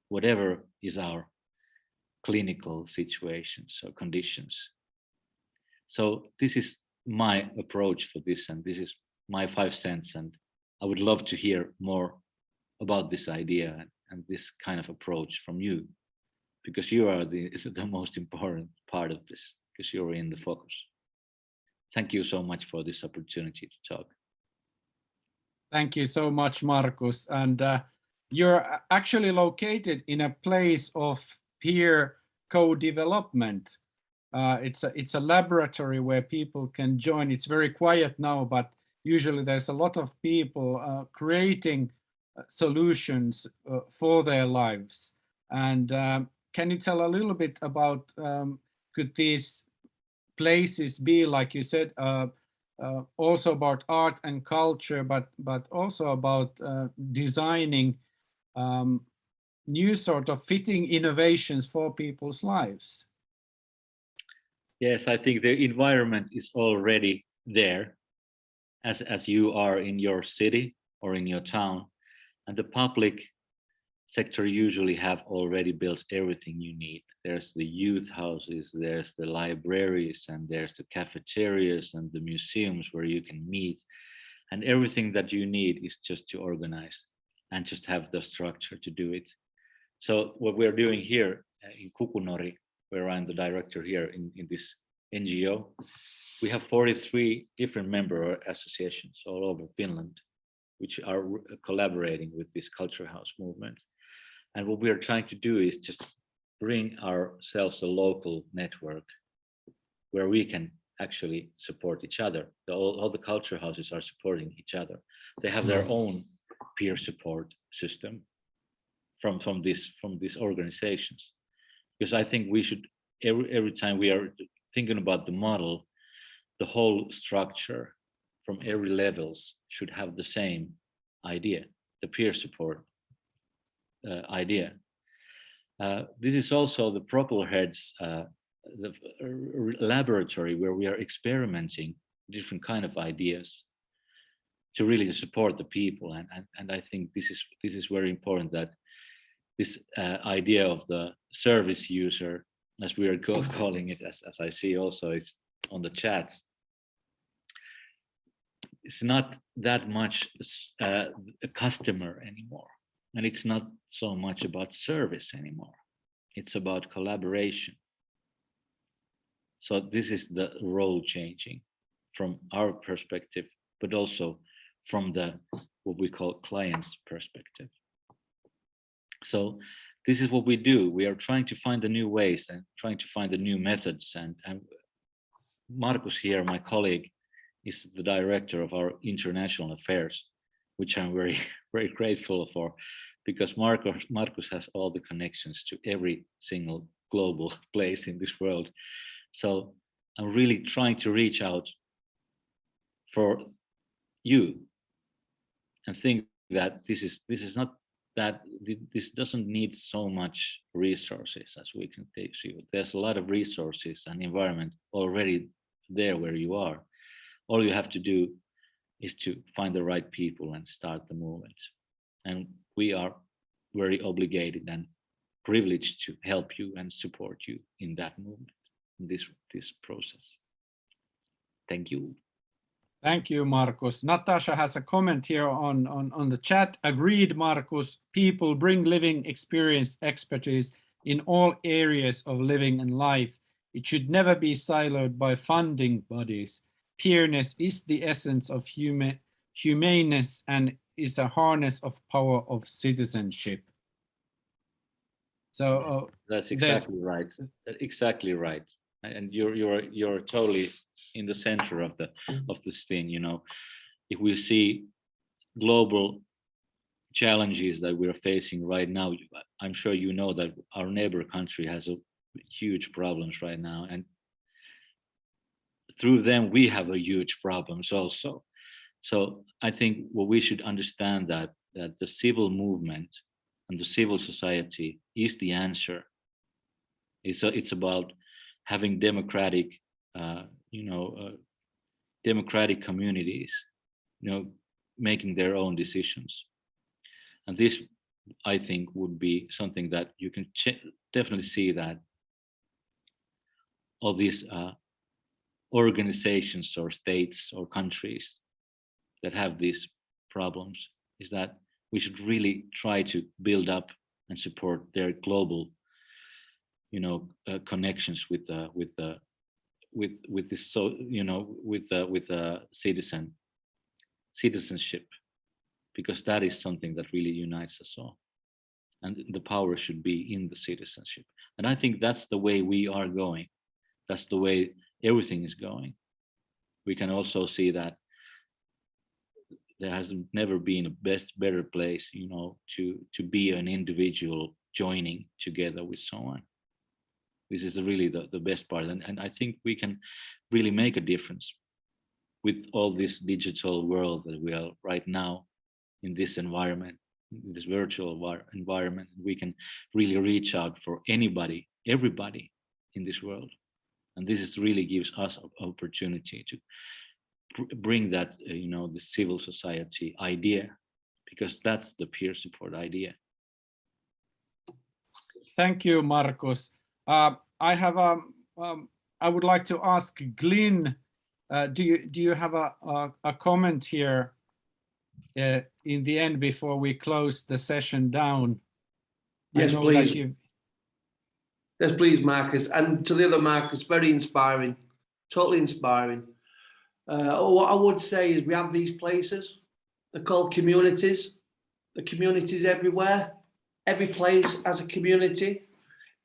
whatever is our clinical situations or conditions. So this is my approach for this, and this is my 5 cents, and I would love to hear more about this idea and this kind of approach from you, because you are the most important part of this, because you're in the focus. Thank you so much for this opportunity to talk. Thank you so much, Markus. And you're actually located in a place of peer co-development. It's a laboratory where people can join. It's very quiet now, but usually there's a lot of people creating solutions for their lives. And can you tell a little bit about, could these places be, like you said, also about art and culture, but also about designing new sort of fitting innovations for people's lives? Yes, I think the environment is already there, as you are in your city or in your town, and the public sector usually have already built everything you need. There's the youth houses, there's the libraries, and there's the cafeterias and the museums where you can meet, and everything that you need is just to organize and just have the structure to do it. So what we're doing here in Kukunori, where I'm the director here in this NGO, we have 43 different member associations all over Finland, which are collaborating with this culture house movement. And what we are trying to do is just bring ourselves a local network where we can actually support each other. All the culture houses are supporting each other. They have their own peer support system from these organizations. Because I think we should, every time we are thinking about the model, the whole structure from every levels should have the same idea, the peer support idea. This is also the Propelheads, the laboratory where we are experimenting different kind of ideas to really support the people. And I think this is very important, that this idea of the service user, as we are calling it, as I see also is on the chats, it's not that much a customer anymore. And it's not so much about service anymore. It's about collaboration. So this is the role changing from our perspective, but also from the what we call client's perspective. So this is what we do. We are trying to find the new ways and trying to find the new methods. And Markus here, my colleague, is the director of our international affairs, which I'm very, very grateful for, because Markus has all the connections to every single global place in this world. So I'm really trying to reach out for you and think that this is not that this doesn't need so much resources as we can see. There's a lot of resources and environment already there where you are. All you have to do is to find the right people and start the movement. And we are very obligated and privileged to help you and support you in that movement, in this process. Thank you. Thank you, Markus. Natasha has a comment here on the chat. Agreed, Markus. People bring living experience, expertise in all areas of living and life. It should never be siloed by funding bodies. Peerness is the essence of humaneness and is a harness of power of citizenship. So that's exactly right. Exactly right. And you're totally in the center of this thing. You know, if we see global challenges that we're facing right now, I'm sure you know that our neighbor country has a huge problems right now, and through them we have a huge problems also. So I think what we should understand that the civil movement and the civil society is the answer. It's about having democratic, democratic communities, making their own decisions. And this, I think, would be something that you can definitely see that all these organizations or states or countries that have these problems is that we should really try to build up and support their global, connections with this, so with citizenship, because that is something that really unites us all, and the power should be in the citizenship. And I think that's the way we are going. That's the way everything is going. We can also see that there has never been a better place, to be an individual joining together with someone. This is really the best part. And I think we can really make a difference with all this digital world that we are right now in this environment, in this virtual environment. We can really reach out for anybody, everybody in this world. And this really gives us an opportunity to bring that, the civil society idea, because that's the peer support idea. Thank you, Markus. I would like to ask Glyn, do you have a comment here in the end before we close the session down? Yes, please. Yes, please, Markus. And to the other Markus, very inspiring, totally inspiring. What I would say is we have these places, they're called communities. The communities everywhere, every place has a community.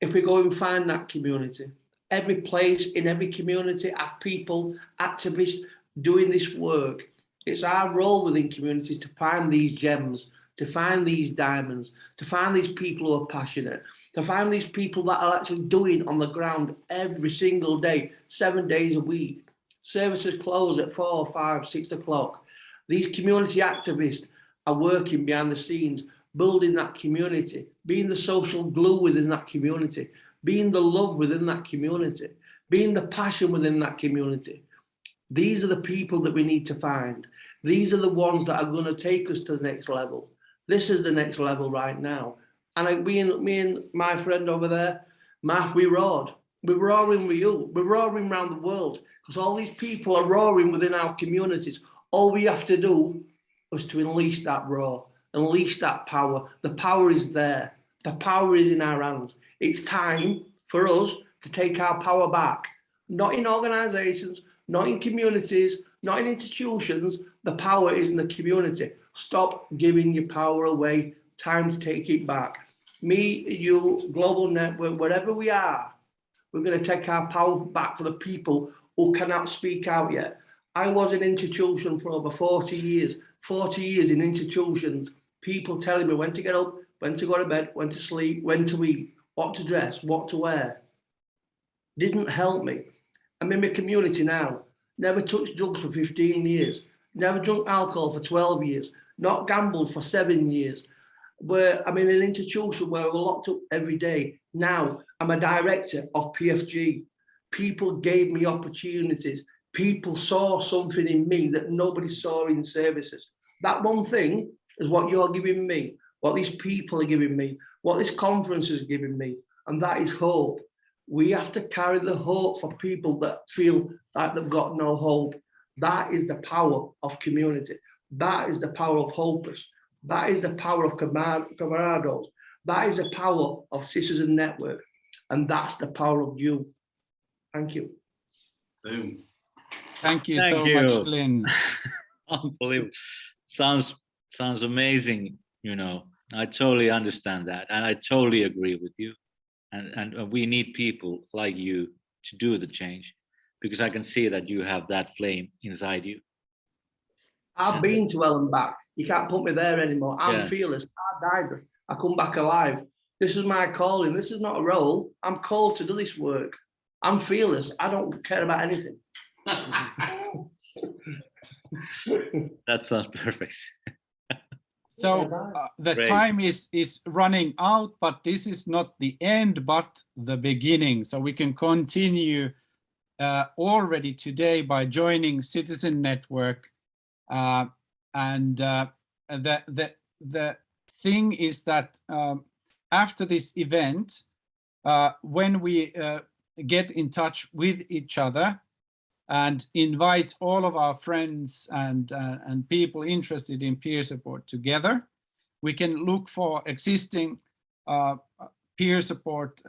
If we go and find that community, every place in every community have people, activists doing this work. It's our role within communities to find these gems, to find these diamonds, to find these people who are passionate, to find these people that are actually doing on the ground every single day, 7 days a week. Services close at 4, 5, 6 o'clock. These community activists are working behind the scenes, building that community, being the social glue within that community, being the love within that community, being the passion within that community. These are the people that we need to find. These are the ones that are going to take us to the next level. This is the next level right now. And me and my friend over there, Matt, we roared. We're roaring with you. We're roaring around the world because all these people are roaring within our communities. All we have to do is to unleash that roar, unleash that power. The power is there. The power is in our hands. It's time for us to take our power back. Not in organizations, not in communities, not in institutions. The power is in the community. Stop giving your power away. Time to take it back. Me, you, Global Network, wherever we are, we're going to take our power back for the people who cannot speak out yet. I was in institution for over 40 years, 40 years in institutions, people telling me when to get up, when to go to bed, when to sleep, when to eat, what to dress, what to wear. Didn't help me. I'm in my community now, never touched drugs for 15 years, never drunk alcohol for 12 years, not gambled for 7 years. Where I'm in an institution where we're locked up every day. Now I'm a director of PFG. People gave me opportunities. People saw something in me that nobody saw in services. That one thing is what you're giving me, what these people are giving me, what this conference is giving me, and that is hope. We have to carry the hope for people that feel like they've got no hope. That is the power of community. That is the power of hopers. That is the power of camarados. That is the power of Citizen Network. And that's the power of you. Thank you. Boom. Thank you Thank so you. much, Glenn. Unbelievable. Sounds amazing, you know. I totally understand that, and I totally agree with you. And we need people like you to do the change, because I can see that you have that flame inside you. I've been to hell and back. You can't put me there anymore. I'm fearless. I died. I come back alive. This is my calling. This is not a role. I'm called to do this work. I'm fearless. I don't care about anything. That sounds perfect. So the Great. time is running out, but this is not the end, but the beginning. So we can continue already today by joining Citizen Network. And the thing is that after this event, when we get in touch with each other and invite all of our friends and people interested in peer support together, we can look for existing peer support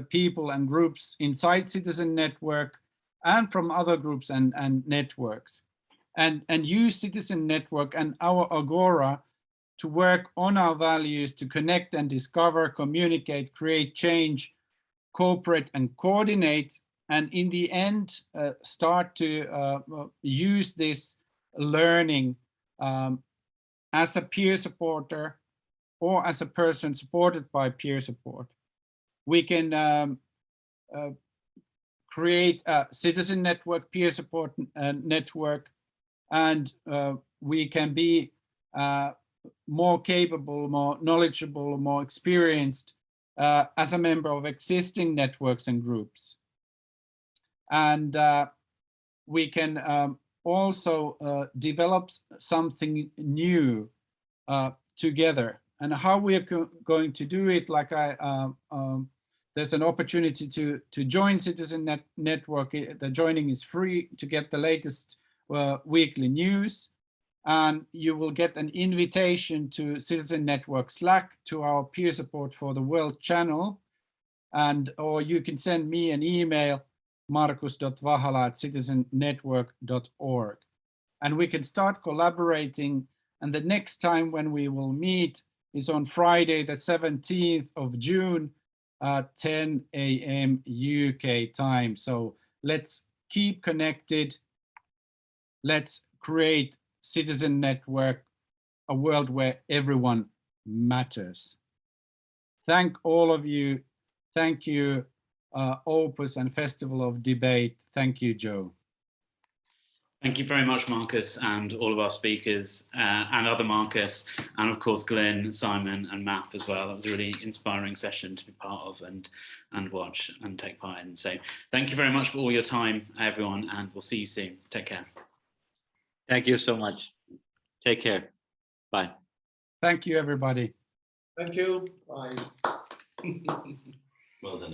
people and groups inside Citizen Network and from other groups and networks, and use Citizen Network and our Agora to work on our values, to connect and discover, communicate, create change, cooperate and coordinate, and in the end, start to use this learning as a peer supporter or as a person supported by peer support. We can create a Citizen Network peer support network, and we can be more capable, more knowledgeable, more experienced as a member of existing networks and groups. And we can also develop something new together. And how we are going to do it, like there's an opportunity to join Citizen Network. The joining is free to get the latest weekly news. And you will get an invitation to Citizen Network Slack, to our peer support for the world channel. And or you can send me an email, markus.vahala@citizennetwork.org. And we can start collaborating. And the next time when we will meet is on Friday, the 17th of June at 10 a.m. UK time. So let's keep connected. Let's create Citizen Network, a world where everyone matters. Thank all of you. Thank you, Opus and Festival of Debate. Thank you, Joe. Thank you very much, Marcus, and all of our speakers and other Marcus, and of course, Glenn, Simon and Matt as well. That was a really inspiring session to be part of and watch and take part in. So thank you very much for all your time, everyone, and we'll see you soon. Take care. Thank you so much. Take care. Bye. Thank you, everybody. Thank you. Bye. Well done.